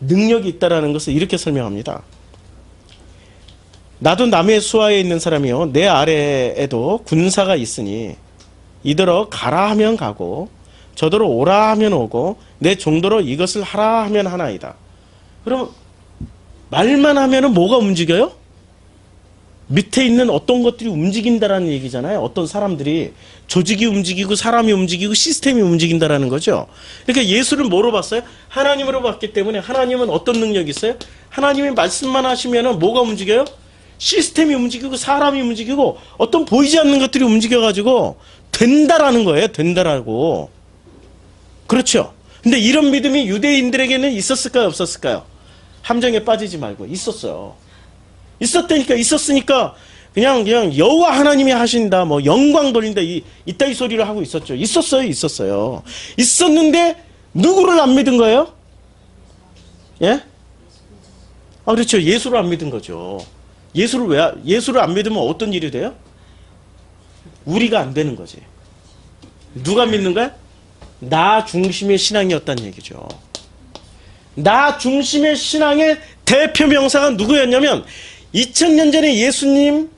능력이 있다는 것을 이렇게 설명합니다. 나도 남의 수하에 있는 사람이요 내 아래에도 군사가 있으니 이더러 가라 하면 가고 저더러 오라 하면 오고 내 종더러 이것을 하라 하면 하나이다. 그럼 말만 하면은 뭐가 움직여요? 밑에 있는 어떤 것들이 움직인다라는 얘기잖아요. 어떤 사람들이, 조직이 움직이고 사람이 움직이고 시스템이 움직인다라는 거죠. 그러니까 예수를 뭐로 봤어요? 하나님으로 봤기 때문에 하나님은 어떤 능력이 있어요? 하나님이 말씀만 하시면은 뭐가 움직여요? 시스템이 움직이고 사람이 움직이고 어떤 보이지 않는 것들이 움직여가지고 된다라는 거예요. 된다라고. 그렇죠. 근데 이런 믿음이 유대인들에게는 있었을까요? 없었을까요? 함정에 빠지지 말고 있었어요. 있었으니까 그냥 여호와 하나님이 하신다, 뭐 영광 돌린다, 이따위 소리를 하고 있었죠. 있었어요. 있었는데 누구를 안 믿은 거예요? 예? 아, 그렇죠. 예수를 안 믿은 거죠. 예수를 안 믿으면 어떤 일이 돼요? 우리가 안 되는 거지. 누가 믿는 거야? 나 중심의 신앙이었다는 얘기죠. 나 중심의 신앙의 대표 명사가 누구였냐면 2000년 전에 예수님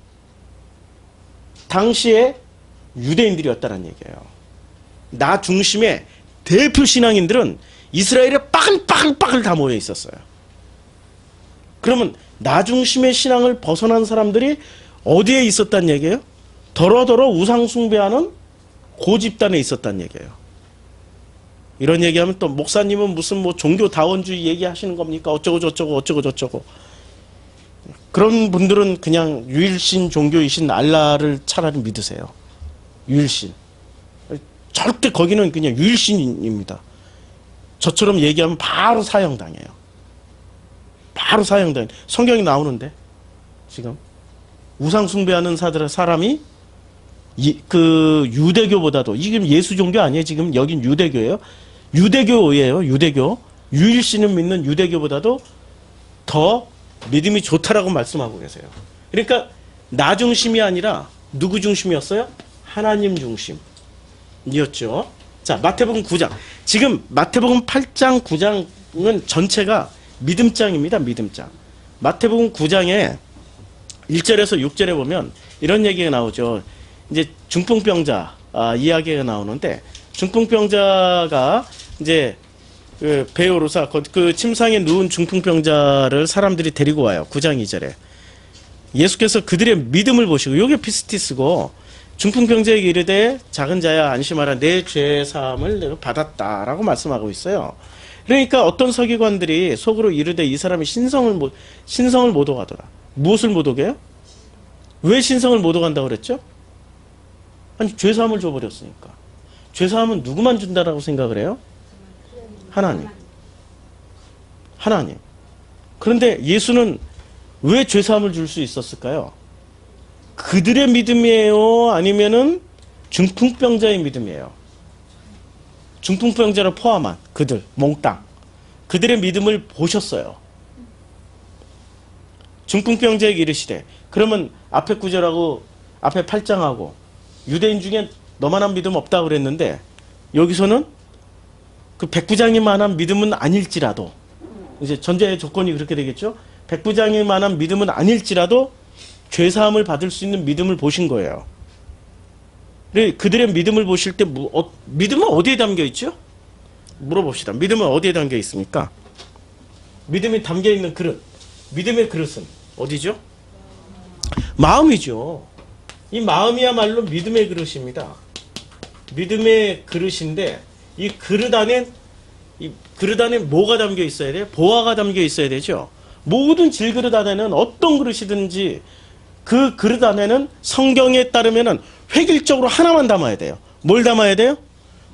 당시에 유대인들이었다는 얘기예요. 나 중심의 대표 신앙인들은 이스라엘에 빠글빠글 다 모여 있었어요. 그러면 나 중심의 신앙을 벗어난 사람들이 어디에 있었단 얘기예요? 더러더러 우상 숭배하는 고집단에 있었단 얘기예요. 이런 얘기하면 또 목사님은 무슨 뭐 종교 다원주의 얘기하시는 겁니까? 어쩌고 저쩌고. 그런 분들은 그냥 유일신 종교이신 알라를 차라리 믿으세요. 유일신. 절대 거기는 그냥 유일신입니다. 저처럼 얘기하면 바로 사형당해요. 바로 사형당해요. 성경이 나오는데 지금 우상 숭배하는 사람이 그 유대교보다도, 이게 예수 종교 아니에요. 지금 여긴 유대교예요. 유대교예요. 유대교. 유일신을 믿는 유대교보다도 더 믿음이 좋다라고 말씀하고 계세요. 그러니까 나 중심이 아니라 누구 중심이었어요? 하나님 중심이었죠. 자, 마태복음 9장. 지금 마태복음 8장, 9장은 전체가 믿음장입니다. 믿음장. 마태복음 9장에 1절에서 6절에 보면 이런 얘기가 나오죠. 이제 중풍병자 이야기가 나오는데, 중풍병자가 이제 그 베오로사 그 침상에 누운 중풍병자를 사람들이 데리고 와요. 9장 2절에. 예수께서 그들의 믿음을 보시고, 이게 피스티스고, 중풍병자에게 이르되 작은 자야 안심하라, 내 죄 사함을 내가 받았다라고 말씀하고 있어요. 그러니까 어떤 서기관들이 속으로 이르되 이 사람이 신성을 못 오가더라. 무엇을 못 오게요? 왜 신성을 못 오간다고 그랬죠? 아니, 죄 사함을 줘버렸으니까. 죄 사함은 누구만 준다라고 생각을 해요? 하나님. 하나님. 그런데 예수는 왜 죄 사함을 줄 수 있었을까요? 그들의 믿음이에요? 아니면은 중풍병자의 믿음이에요? 중풍병자를 포함한 그들, 몽땅. 그들의 믿음을 보셨어요. 중풍병자에게 이르시되, 그러면 앞에 9절하고 앞에 8장하고 유대인 중에 너만한 믿음 없다고 그랬는데, 여기서는 그 백부장이만한 믿음은 아닐지라도, 이제 전제의 조건이 그렇게 되겠죠? 백부장이만한 믿음은 아닐지라도 죄사함을 받을 수 있는 믿음을 보신 거예요. 그들의 믿음을 보실 때 믿음은 어디에 담겨 있죠? 물어봅시다. 믿음은 어디에 담겨 있습니까? 믿음이 담겨 있는 그릇, 믿음의 그릇은 어디죠? 마음이죠. 이 마음이야말로 믿음의 그릇입니다. 믿음의 그릇인데, 이 그릇 안에 뭐가 담겨 있어야 돼요? 보화가 담겨 있어야 되죠. 모든 질그릇 안에는 어떤 그릇이든지 그 그릇 안에는 성경에 따르면은 획일적으로 하나만 담아야 돼요. 뭘 담아야 돼요?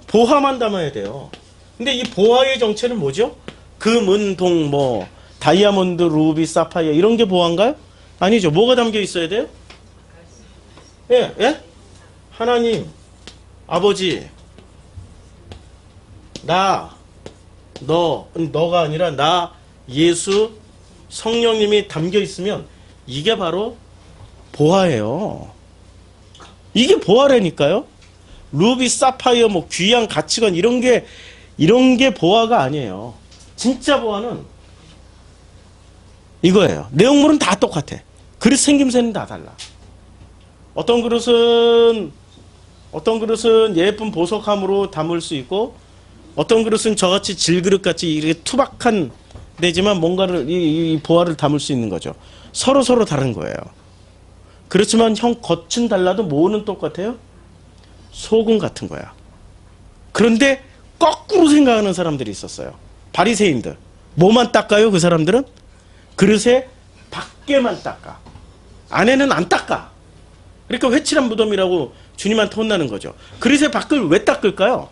보화만 담아야 돼요. 근데 이 보화의 정체는 뭐죠? 금, 동, 다이아몬드, 루비, 사파이어 이런 게 보화인가요? 아니죠. 뭐가 담겨 있어야 돼요? 예? 하나님, 아버지, 너가 아니라 나, 예수, 성령님이 담겨 있으면 이게 바로 보화예요. 이게 보화라니까요. 루비, 사파이어, 귀한 가치관 이런 게 보화가 아니에요. 진짜 보화는 이거예요. 내용물은 다 똑같아. 그릇 생김새는 다 달라. 어떤 그릇은 예쁜 보석함으로 담을 수 있고, 어떤 그릇은 저같이 질그릇같이 이렇게 투박한 되지만 뭔가를 이 보화를 담을 수 있는 거죠. 서로 다른 거예요. 그렇지만 겉은 달라도 뭐는 똑같아요? 소금 같은 거야. 그런데 거꾸로 생각하는 사람들이 있었어요. 바리새인들. 뭐만 닦아요? 그 사람들은? 그릇에 밖에만 닦아. 안에는 안 닦아. 그러니까 회칠한 무덤이라고 주님한테 혼나는 거죠. 그릇의 밖을 왜 닦을까요?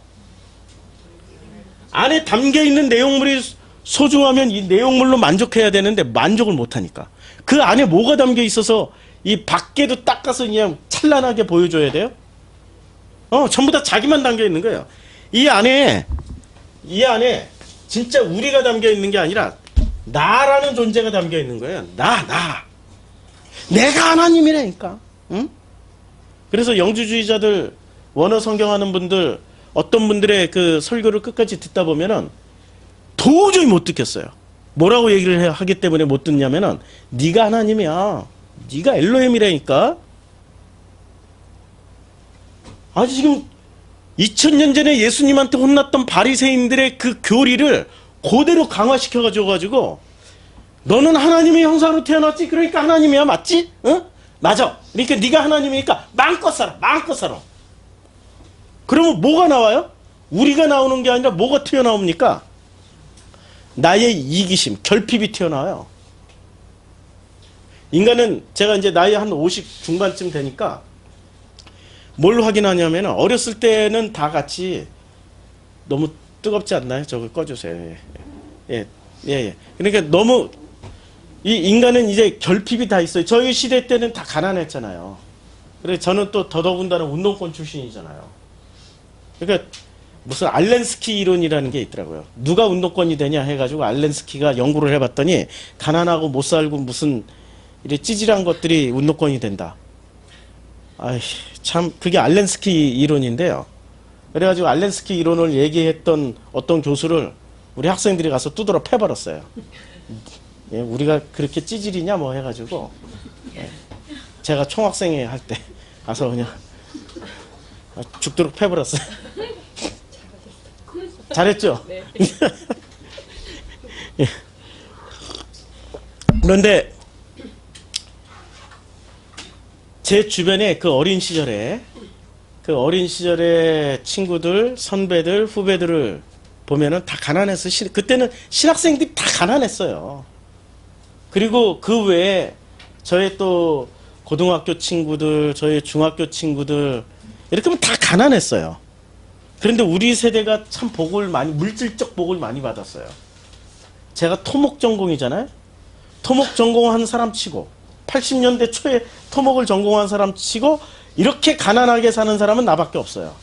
안에 담겨있는 내용물이 소중하면 이 내용물로 만족해야 되는데 만족을 못하니까. 그 안에 뭐가 담겨 있어서 이 밖에도 닦아서 그냥 찬란하게 보여줘야 돼요? 전부 다 자기만 담겨 있는 거예요. 이 안에 진짜 우리가 담겨 있는 게 아니라 나라는 존재가 담겨 있는 거예요. 내가 하나님이라니까. 응? 그래서 영주주의자들, 원어 성경하는 분들, 어떤 분들의 그 설교를 끝까지 듣다 보면은 도저히 못 듣겠어요. 뭐라고 얘기를 하기 때문에 못 듣냐면은 네가 하나님이야. 네가 엘로힘이라니까. 아주 지금 2000년 전에 예수님한테 혼났던 바리새인들의 그 교리를 그대로 강화시켜가지고 너는 하나님의 형상으로 태어났지? 그러니까 하나님이야. 맞지? 응? 맞아. 그러니까 네가 하나님이니까 마음껏 살아. 그러면 뭐가 나와요? 우리가 나오는 게 아니라 뭐가 튀어나옵니까? 나의 이기심, 결핍이 튀어나와요. 인간은 제가 이제 나이 한 50 중반쯤 되니까 뭘 확인하냐면, 어렸을 때는 다 같이 너무 뜨겁지 않나요? 저거 꺼주세요. 예. 그러니까 너무 이 인간은 이제 결핍이 다 있어요. 저희 시대 때는 다 가난했잖아요. 그래서 저는 또 더더군다나 운동권 출신이잖아요. 그러니까 무슨 알렌스키 이론이라는 게 있더라고요. 누가 운동권이 되냐 해가지고 알렌스키가 연구를 해봤더니 가난하고 못 살고 무슨 이래 찌질한 것들이 운동권이 된다. 아이, 참 그게 알렌스키 이론인데요. 그래가지고 알렌스키 이론을 얘기했던 어떤 교수를 우리 학생들이 가서 두드러 패버렸어요. 예, 우리가 그렇게 찌질이냐 뭐 해가지고 예, 제가 총학생회 할 때 가서 그냥 죽도록 패버렸어요. 잘했죠? 네. 예. 그런데 제 주변에 그 어린 시절에 친구들, 선배들, 후배들을 보면은 다 가난해서 그때는 신학생들이 다 가난했어요. 그리고 그 외에 저의 또 고등학교 친구들, 저의 중학교 친구들 이렇게 하면 다 가난했어요. 그런데 우리 세대가 참 물질적 복을 많이 받았어요. 제가 토목 전공이잖아요. 토목 전공한 사람 치고 80년대 초에 토목을 전공한 사람 치고 이렇게 가난하게 사는 사람은 나밖에 없어요.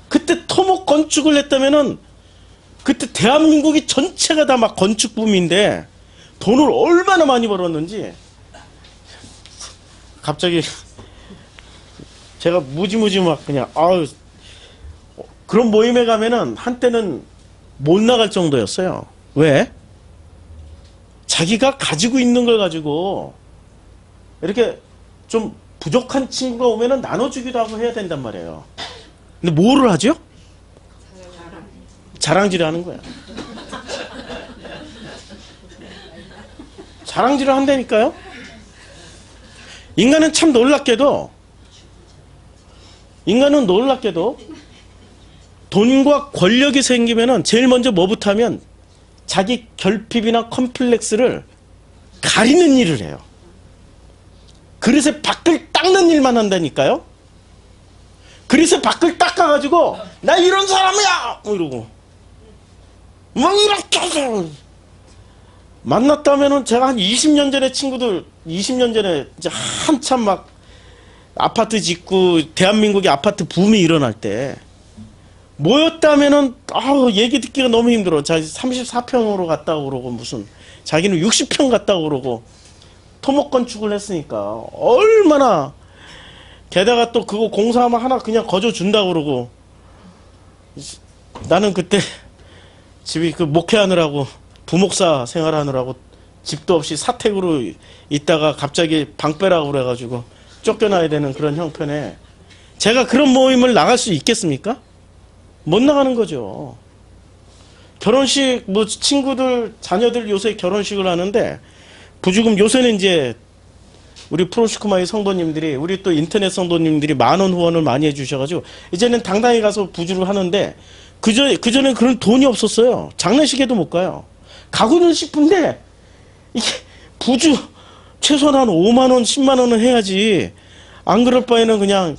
그때 토목 건축을 했다면은 그때 대한민국이 전체가 다 막 건축 붐인데 돈을 얼마나 많이 벌었는지 갑자기 제가 무지무지 막 그냥 그런 모임에 가면은 한때는 못 나갈 정도였어요. 왜? 자기가 가지고 있는 걸 가지고 이렇게 좀 부족한 친구가 오면은 나눠주기도 하고 해야 된단 말이에요. 근데 뭐를 하죠? 자랑질을 하는 거야. 자랑질을 한다니까요. 인간은 놀랍게도 돈과 권력이 생기면은 제일 먼저 뭐부터 하면 자기 결핍이나 컴플렉스를 가리는 일을 해요. 그릇에 밖을 닦는 일만 한다니까요. 그릇에 밖을 닦아가지고 나 이런 사람이야 이러고 막 이렇게 만났다면은 제가 한 20년 전에 친구들 20년 전에 이제 한참 막 아파트 짓고 대한민국의 아파트 붐이 일어날 때 모였다면은 얘기 듣기가 너무 힘들어. 자기 34평으로 갔다고 그러고 무슨 자기는 60평 갔다고 그러고 토목 건축을 했으니까 얼마나 게다가 또 그거 공사하면 하나 그냥 거저 준다고 그러고 나는 그때 집이 그 목회하느라고 부목사 생활하느라고 집도 없이 사택으로 있다가 갑자기 방 빼라고 그래가지고 쫓겨나야 되는 그런 형편에 제가 그런 모임을 나갈 수 있겠습니까? 못 나가는 거죠. 결혼식 뭐 친구들 자녀들 요새 결혼식을 하는데 부주금 요새는 이제 우리 프로시크마의 성도님들이 우리 또 인터넷 성도님들이 10,000원 후원을 많이 해주셔가지고 이제는 당당히 가서 부주를 하는데 그전엔 그런 돈이 없었어요. 장례식에도 못 가요. 가고는 싶은데 이게 부주 최소한 한 50,000원 100,000원은 해야지 안 그럴 바에는 그냥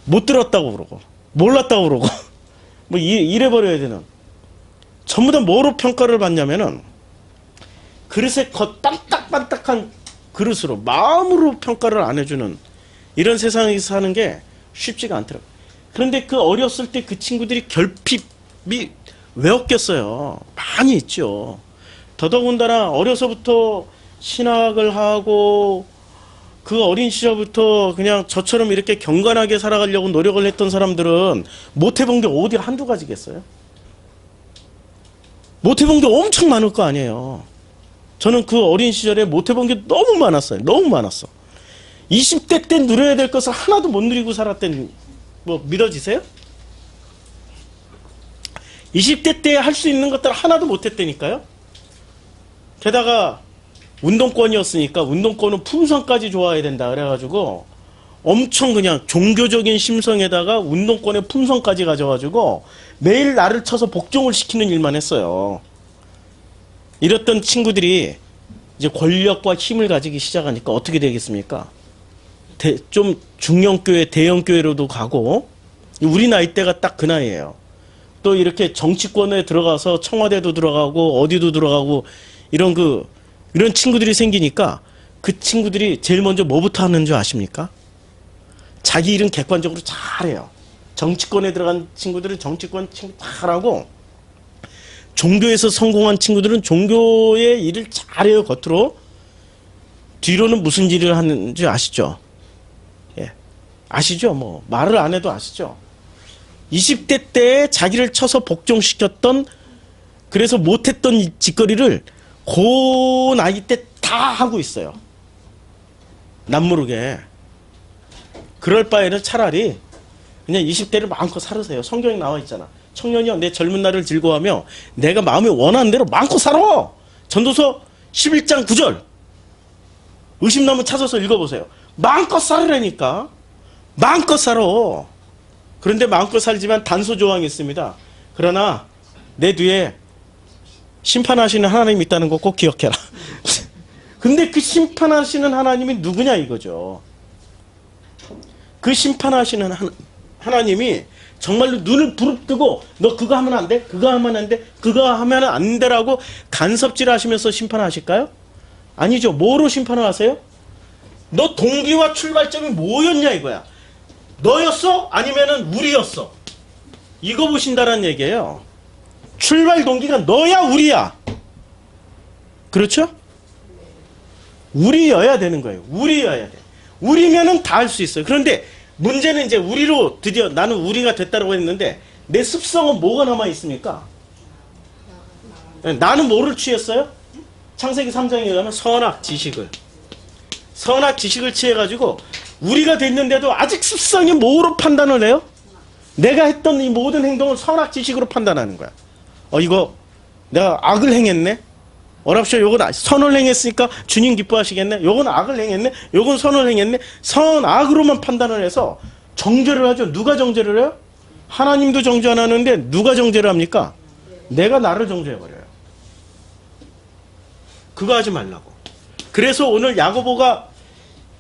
못 들었다고 그러고 몰랐다고 그러고 뭐 이래버려야 되는 전부 다 뭐로 평가를 받냐면은 그릇에 반딱반딱한 그릇으로 마음으로 평가를 안 해주는 이런 세상에서 사는 게 쉽지가 않더라고요. 그런데 그 어렸을 때 그 친구들이 결핍이 왜 없겠어요. 많이 있죠. 더더군다나 어려서부터 신학을 하고 그 어린 시절부터 그냥 저처럼 이렇게 경건하게 살아가려고 노력을 했던 사람들은 못 해본 게 어디 한두 가지겠어요? 못 해본 게 엄청 많을 거 아니에요. 저는 그 어린 시절에 못 해본 게 너무 많았어요. 너무 많았어. 20대 때 누려야 될 것을 하나도 못 누리고 살았던 뭐 믿어지세요? 20대 때 할 수 있는 것들 하나도 못 했다니까요. 게다가 운동권이었으니까 운동권은 품성까지 좋아야 된다 그래가지고 엄청 그냥 종교적인 심성에다가 운동권의 품성까지 가져가지고 매일 나를 쳐서 복종을 시키는 일만 했어요. 이랬던 친구들이 이제 권력과 힘을 가지기 시작하니까 어떻게 되겠습니까? 좀 중형교회, 대형교회로도 가고 우리 나이대가 딱 그 나이예요. 또 이렇게 정치권에 들어가서 청와대도 들어가고 어디도 들어가고 이런 친구들이 생기니까 그 친구들이 제일 먼저 뭐부터 하는 줄 아십니까? 자기 일은 객관적으로 잘해요. 정치권에 들어간 친구들은 정치권 친구 잘하고 종교에서 성공한 친구들은 종교의 일을 잘해요. 겉으로. 뒤로는 무슨 일을 하는지 아시죠? 아시죠? 뭐 말을 안 해도 아시죠? 20대 때 자기를 쳐서 복종시켰던, 그래서 못했던 이 짓거리를 고 나이 때 다 하고 있어요. 남모르게. 그럴 바에는 차라리 그냥 20대를 마음껏 살으세요. 성경에 나와 있잖아. 청년이여 내 젊은 날을 즐거워하며 내가 마음에 원하는 대로 마음껏 살아. 전도서 11장 9절. 의심나면 찾아서 읽어보세요. 마음껏 살으라니까. 마음껏 살아. 그런데 마음껏 살지만 단서 조항이 있습니다. 그러나 내 뒤에 심판하시는 하나님이 있다는 거 꼭 기억해라. 근데 그 심판하시는 하나님이 누구냐 이거죠. 그 심판하시는 하나님이 정말로 눈을 부릅뜨고 너 그거 하면 안 돼? 그거 하면 안 돼? 그거 하면 안 돼라고 간섭질 하시면서 심판하실까요? 아니죠. 뭐로 심판을 하세요? 너 동기와 출발점이 뭐였냐 이거야. 너였어? 아니면은 우리였어? 이거 보신다는 얘기예요. 출발 동기가 너야 우리야? 그렇죠? 우리여야 되는 거예요. 우리여야 돼. 우리면은 다 할 수 있어요. 그런데 문제는 이제 우리로 드디어 나는 우리가 됐다고 했는데 내 습성은 뭐가 남아 있습니까? 나는 뭐를 취했어요? 창세기 3장에 가면 선악 지식을 취해가지고 우리가 됐는데도 아직 습성이 뭐로 판단을 해요? 내가 했던 이 모든 행동을 선악 지식으로 판단하는 거야. 이거 내가 악을 행했네. 어랍쇼 요건 선을 행했으니까 주님 기뻐하시겠네. 요건 악을 행했네. 요건 선을 행했네. 선 악으로만 판단을 해서 정죄를 하죠. 누가 정죄를 해요? 하나님도 정죄 안 하는데 누가 정죄를 합니까? 내가 나를 정죄해버려요. 그거 하지 말라고. 그래서 오늘 야고보가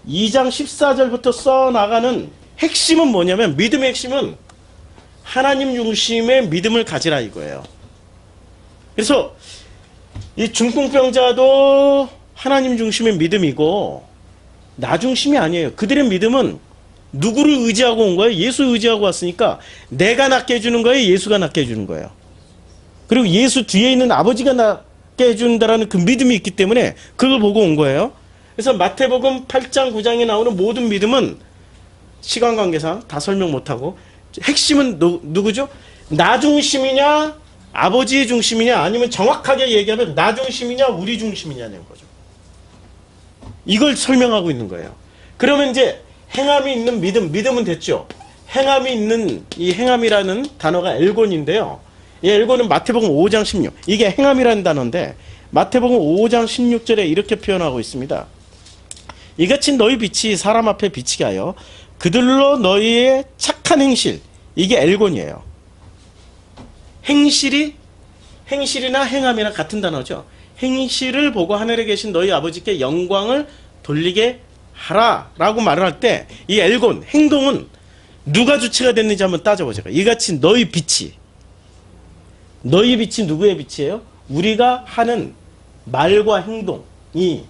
2장 14절부터 써나가는 핵심은 뭐냐면, 믿음의 핵심은 하나님 중심의 믿음을 가지라 이거예요. 그래서 이 중풍병자도 하나님 중심의 믿음이고 나 중심이 아니에요. 그들의 믿음은 누구를 의지하고 온 거예요? 예수 의지하고 왔으니까 내가 낫게 해주는 거예요? 예수가 낫게 해주는 거예요? 그리고 예수 뒤에 있는 아버지가 낫게 해준다라는 그 믿음이 있기 때문에 그걸 보고 온 거예요. 그래서 마태복음 8장 9장에 나오는 모든 믿음은 시간 관계상 다 설명 못하고 핵심은 누구죠? 나 중심이냐 아버지의 중심이냐, 아니면 정확하게 얘기하면 나 중심이냐 우리 중심이냐는 거죠. 이걸 설명하고 있는 거예요. 그러면 이제 행함이 있는 믿음은 됐죠. 행함이 있는 이 행함이라는 단어가 엘곤인데요. 이 엘곤은 마태복음 5장 16, 이게 행함이라는 단어인데 마태복음 5장 16절에 이렇게 표현하고 있습니다. 이같이 너희 빛이 사람 앞에 비치게 하여 그들로 너희의 착한 행실, 이게 엘곤이에요. 행실이나 행함이나 같은 단어죠. 행실을 보고 하늘에 계신 너희 아버지께 영광을 돌리게 하라 라고 말을 할 때 이 엘곤, 행동은 누가 주체가 됐는지 한번 따져보세요. 이같이 너희 빛이 누구의 빛이에요? 우리가 하는 말과 행동이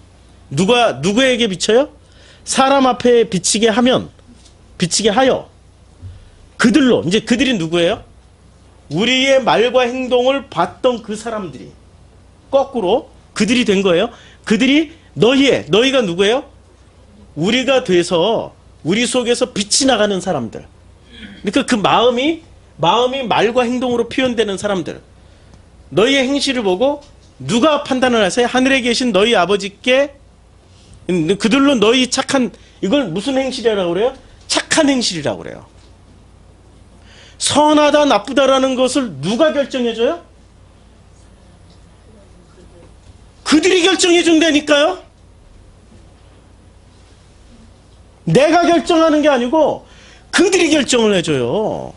누구에게 비쳐요? 사람 앞에 비치게 하여 그들로, 이제 그들이 누구예요? 우리의 말과 행동을 봤던 그 사람들이 거꾸로 그들이 된 거예요. 그들이 너희가 누구예요? 우리가 돼서 우리 속에서 빛이 나가는 사람들. 그러니까 그 마음이 말과 행동으로 표현되는 사람들. 너희의 행실을 보고 누가 판단을 하세요? 하늘에 계신 너희 아버지께 그들로 너희 착한, 이걸 무슨 행실이라고 그래요? 착한 행실이라고 그래요. 선하다 나쁘다라는 것을 누가 결정해줘요? 그들이 결정해준다니까요. 내가 결정하는 게 아니고 그들이 결정을 해줘요.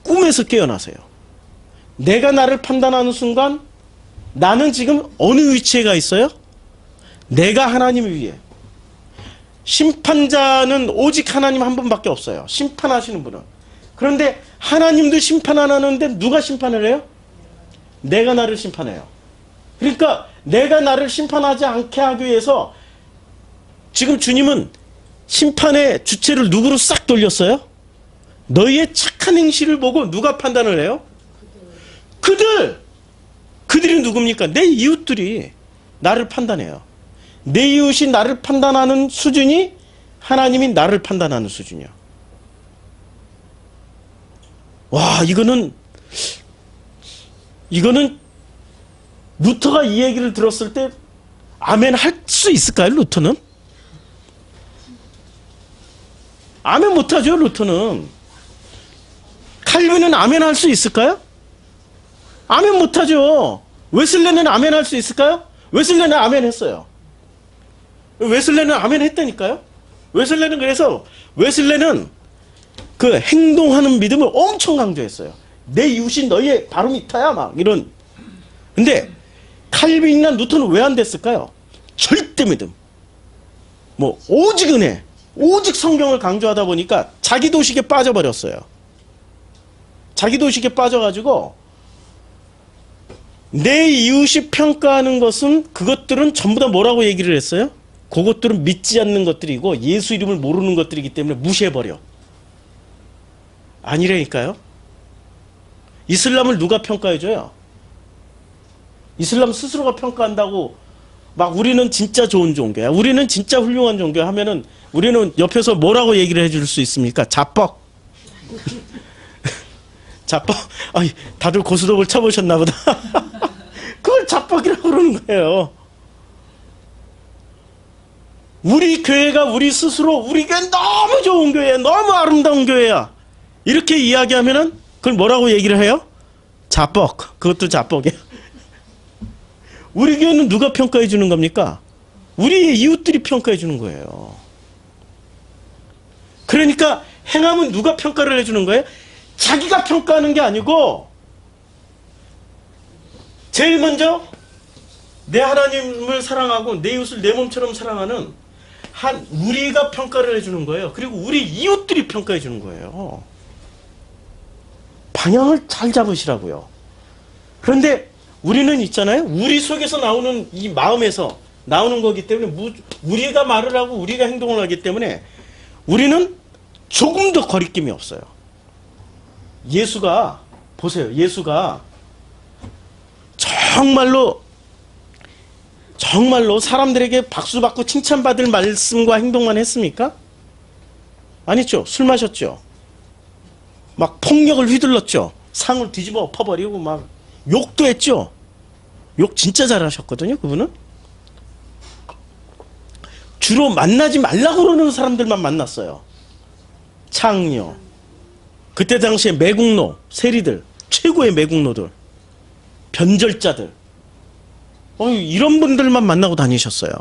꿈에서 깨어나세요. 내가 나를 판단하는 순간 나는 지금 어느 위치에 가 있어요? 내가 하나님 위에. 심판자는 오직 하나님 한 분밖에 없어요. 심판하시는 분은. 그런데 하나님도 심판 안 하는데 누가 심판을 해요? 내가 나를 심판해요. 그러니까 내가 나를 심판하지 않게 하기 위해서 지금 주님은 심판의 주체를 누구로 싹 돌렸어요? 너희의 착한 행실을 보고 누가 판단을 해요? 그들이 누굽니까? 내 이웃들이 나를 판단해요. 내 이웃이 나를 판단하는 수준이 하나님이 나를 판단하는 수준이야. 와, 이거는 루터가 이 얘기를 들었을 때 아멘 할 수 있을까요, 루터는? 아멘 못하죠, 루터는. 칼빈은 아멘 할 수 있을까요? 아멘 못하죠. 웨슬레는 아멘 할 수 있을까요? 웨슬레는 아멘 했어요. 웨슬레는 아멘 했다니까요. 웨슬레는 그 행동하는 믿음을 엄청 강조했어요. 내 이웃이 너희의 바로 밑이야, 막 이런. 근데 칼빈이나 루터는 왜 안 됐을까요? 절대 믿음, 뭐 오직 은혜, 오직 성경을 강조하다 보니까 자기 도식에 빠져버렸어요. 자기 도식에 빠져가지고 내 이웃이 평가하는 것은, 그것들은 전부 다 뭐라고 얘기를 했어요? 그것들은 믿지 않는 것들이고 예수 이름을 모르는 것들이기 때문에 무시해버려. 아니라니까요. 이슬람을 누가 평가해줘요? 이슬람 스스로가 평가한다고 막 우리는 진짜 좋은 종교야, 우리는 진짜 훌륭한 종교야 하면은 우리는 옆에서 뭐라고 얘기를 해줄 수 있습니까? 자뻑. 자뻑. 아이, 다들 고스톱을 쳐보셨나 보다. 그걸 자뻑이라고 그러는 거예요. 우리 교회가 우리 스스로 우리 교회 너무 좋은 교회야, 너무 아름다운 교회야, 이렇게 이야기하면은 그걸 뭐라고 얘기를 해요? 자뻑. 그것도 자뻑이야. 우리 교회는 누가 평가해 주는 겁니까? 우리 이웃들이 평가해 주는 거예요. 그러니까 행함은 누가 평가를 해주는 거예요? 자기가 평가하는 게 아니고, 제일 먼저 내 하나님을 사랑하고 내 이웃을 내 몸처럼 사랑하는 우리가 평가를 해주는 거예요. 그리고 우리 이웃들이 평가해 주는 거예요. 방향을 잘 잡으시라고요. 그런데 우리는 있잖아요, 우리 속에서 나오는 이 마음에서 나오는 거기 때문에, 우리가 말을 하고 우리가 행동을 하기 때문에 우리는 조금 더 거리낌이 없어요. 예수가, 보세요, 예수가 정말로 사람들에게 박수받고 칭찬받을 말씀과 행동만 했습니까? 아니죠. 술 마셨죠. 막 폭력을 휘둘렀죠. 상을 뒤집어 엎어버리고 막 욕도 했죠. 욕 진짜 잘하셨거든요, 그분은. 주로 만나지 말라고 그러는 사람들만 만났어요. 창녀, 그때 당시에 매국노, 세리들, 최고의 매국노들, 변절자들, 이런 분들만 만나고 다니셨어요.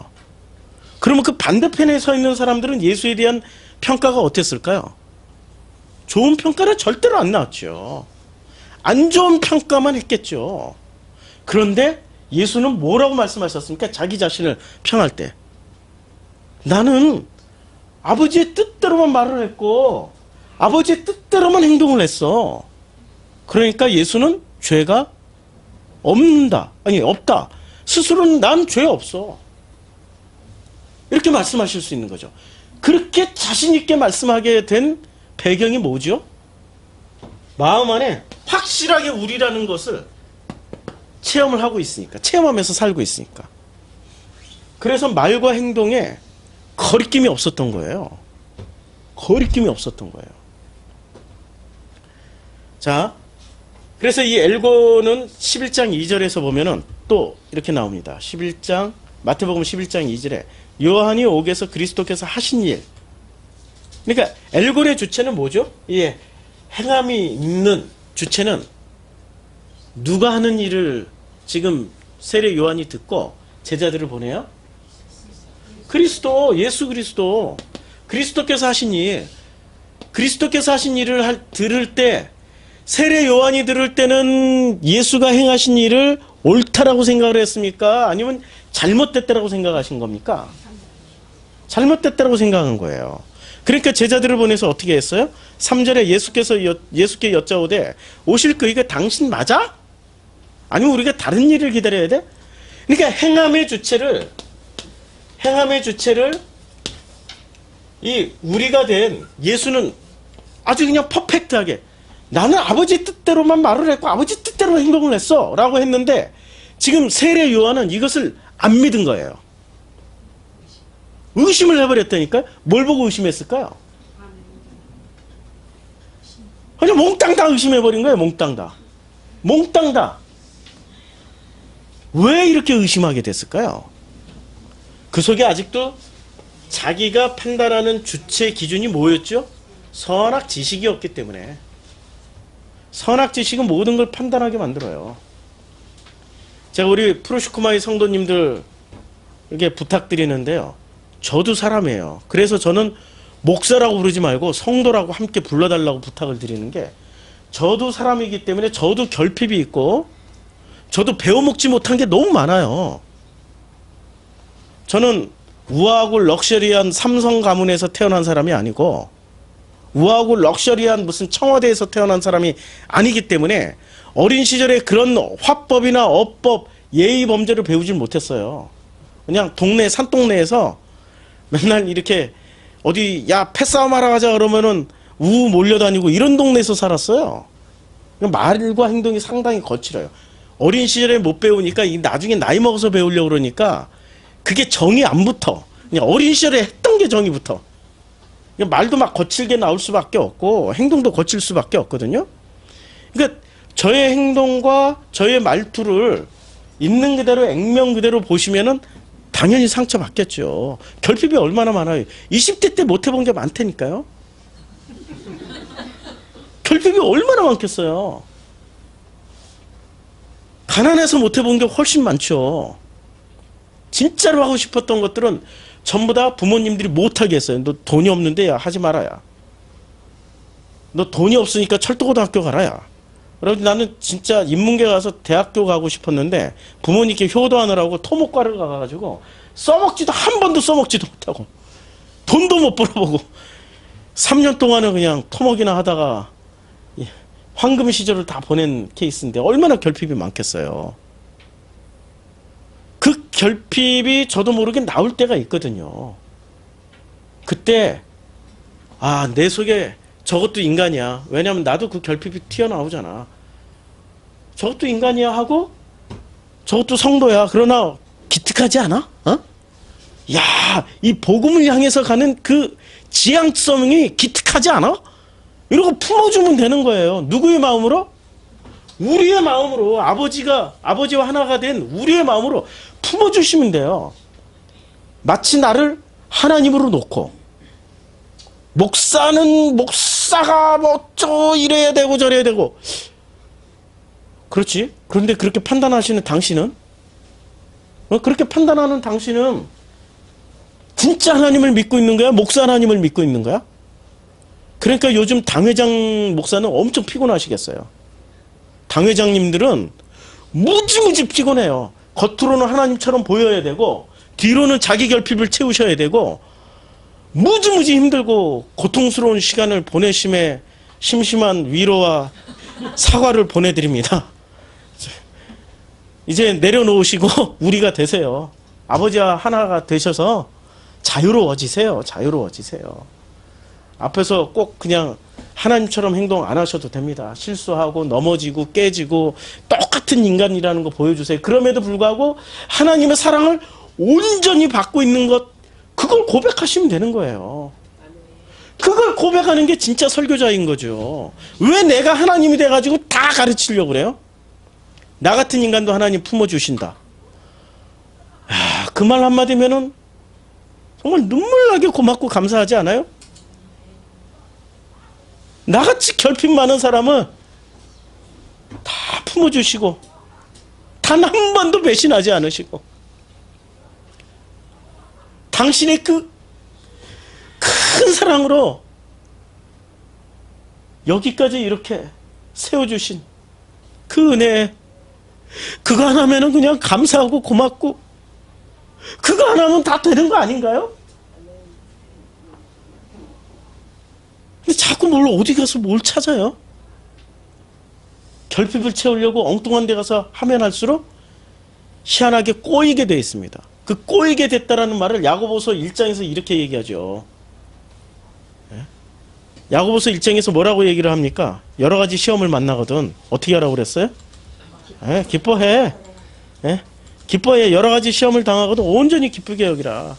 그러면 그 반대편에 서 있는 사람들은 예수에 대한 평가가 어땠을까요? 좋은 평가를 절대로 안 나왔죠. 안 좋은 평가만 했겠죠. 그런데 예수는 뭐라고 말씀하셨습니까? 자기 자신을 평할 때, 나는 아버지의 뜻대로만 말을 했고 아버지의 뜻대로만 행동을 했어. 그러니까 예수는 죄가 없다. 스스로는 난 죄 없어. 이렇게 말씀하실 수 있는 거죠. 그렇게 자신 있게 말씀하게 된 배경이 뭐죠? 마음 안에 확실하게 우리라는 것을 체험을 하고 있으니까, 체험하면서 살고 있으니까. 그래서 말과 행동에 거리낌이 없었던 거예요. 거리낌이 없었던 거예요. 자, 그래서 이 엘고는 11장 2절에서 보면은 또 이렇게 나옵니다. 마태복음 11장 2절에 요한이 오게서 그리스도께서 하신 일. 그러니까 엘고의 주체는 뭐죠? 예, 행함이 있는 주체는 누가 하는 일을 지금 세례 요한이 듣고 제자들을 보내요? 그리스도, 예수 그리스도, 그리스도께서 하신 일, 그리스도께서 하신 일을 들을 때, 세례 요한이 들을 때는 예수가 행하신 일을 옳다라고 생각을 했습니까? 아니면 잘못됐다라고 생각하신 겁니까? 잘못됐다라고 생각한 거예요. 그러니까 제자들을 보내서 어떻게 했어요? 3절에 예수께 여짜오되 오실 그이가 당신 맞아? 아니면 우리가 다른 일을 기다려야 돼? 그러니까 행함의 주체를 이 우리가 된 예수는 아주 그냥 퍼펙트하게, 나는 아버지 뜻대로만 말을 했고 아버지 뜻대로 행동을 했어 라고 했는데, 지금 세례 요한은 이것을 안 믿은 거예요. 의심을 해버렸다니까요. 뭘 보고 의심했을까요? 그냥 몽땅 다 의심해버린 거예요. 몽땅 다. 몽땅 다. 왜 이렇게 의심하게 됐을까요? 그 속에 아직도 자기가 판단하는 주체 기준이 뭐였죠? 선악 지식이었기 때문에. 선악 지식은 모든 걸 판단하게 만들어요. 제가 우리 프로시코마의 성도님들에게 부탁드리는데요. 저도 사람이에요. 그래서 저는 목사라고 부르지 말고 성도라고 함께 불러달라고 부탁을 드리는 게, 저도 사람이기 때문에 저도 결핍이 있고 저도 배워먹지 못한 게 너무 많아요. 저는 우아하고 럭셔리한 삼성 가문에서 태어난 사람이 아니고 우아하고 럭셔리한 무슨 청와대에서 태어난 사람이 아니기 때문에 어린 시절에 그런 화법이나 어법, 예의 범죄를 배우질 못했어요. 그냥 동네 산동네에서 맨날 이렇게 어디 야 패싸움 하러 가자 그러면은 우 몰려다니고 이런 동네에서 살았어요. 말과 행동이 상당히 거칠어요. 어린 시절에 못 배우니까 나중에 나이 먹어서 배우려고 그러니까 그게 정이 안 붙어. 그냥 어린 시절에 했던 게 정이 붙어. 말도 막 거칠게 나올 수밖에 없고 행동도 거칠 수밖에 없거든요. 그러니까 저의 행동과 저의 말투를 있는 그대로 액면 그대로 보시면은 당연히 상처받겠죠. 결핍이 얼마나 많아요. 20대 때 못 해본 게 많다니까요. 결핍이 얼마나 많겠어요. 가난해서 못 해본 게 훨씬 많죠. 진짜로 하고 싶었던 것들은 전부 다 부모님들이 못하게 했어요. 너 돈이 없는데 야 하지 말아야. 너 돈이 없으니까 철도고등학교 가라야. 그래서 나는 진짜 인문계 가서 대학교 가고 싶었는데 부모님께 효도하느라고 토목과를 가가지고 한 번도 써먹지도 못하고 돈도 못 벌어보고 3년 동안은 그냥 토목이나 하다가 황금 시절을 다 보낸 케이스인데 얼마나 결핍이 많겠어요. 그 결핍이 저도 모르게 나올 때가 있거든요. 그때 내 속에 저것도 인간이야. 왜냐하면 나도 그 결핍이 튀어나오잖아. 저것도 인간이야 하고 저것도 성도야. 그러나 기특하지 않아? 야, 이 복음을 향해서 가는 그 지향성이 기특하지 않아? 이러고 품어주면 되는 거예요. 누구의 마음으로? 우리의 마음으로. 아버지와 하나가 된 우리의 마음으로 품어주시면 돼요. 마치 나를 하나님으로 놓고 목사가 뭐 이래야 되고 저래야 되고. 그렇지. 그런데 그렇게 판단하시는 당신은? 그렇게 판단하는 당신은 진짜 하나님을 믿고 있는 거야? 목사 하나님을 믿고 있는 거야? 그러니까 요즘 당회장 목사는 엄청 피곤하시겠어요. 당회장님들은 무지무지 피곤해요. 겉으로는 하나님처럼 보여야 되고 뒤로는 자기 결핍을 채우셔야 되고 무지무지 힘들고 고통스러운 시간을 보내심에 심심한 위로와 사과를 보내드립니다. 이제 내려놓으시고 우리가 되세요. 아버지와 하나가 되셔서 자유로워지세요. 자유로워지세요. 앞에서 꼭 그냥 하나님처럼 행동 안 하셔도 됩니다. 실수하고 넘어지고 깨지고 똑같은 인간이라는 거 보여주세요. 그럼에도 불구하고 하나님의 사랑을 온전히 받고 있는 것, 그걸 고백하시면 되는 거예요. 그걸 고백하는 게 진짜 설교자인 거죠. 왜 내가 하나님이 돼가지고 다 가르치려고 그래요? 나 같은 인간도 하나님 품어주신다. 그 말 한마디면은 정말 눈물나게 고맙고 감사하지 않아요? 나같이 결핍 많은 사람은 다 품어주시고 단 한 번도 배신하지 않으시고 당신의 그 큰 사랑으로 여기까지 이렇게 세워주신 그 은혜, 그거 하나면은 그냥 감사하고 고맙고 그거 하나면 다 되는 거 아닌가요? 근데 자꾸 어디 가서 뭘 찾아요? 결핍을 채우려고 엉뚱한 데 가서 하면 할수록 희한하게 꼬이게 되어 있습니다. 그 꼬이게 됐다라는 말을 야고보서 1장에서 이렇게 얘기하죠. 야고보서 1장에서 뭐라고 얘기를 합니까? 여러 가지 시험을 만나거든. 어떻게 하라고 그랬어요? 기뻐해. 기뻐해. 여러 가지 시험을 당하거든 온전히 기쁘게 여기라.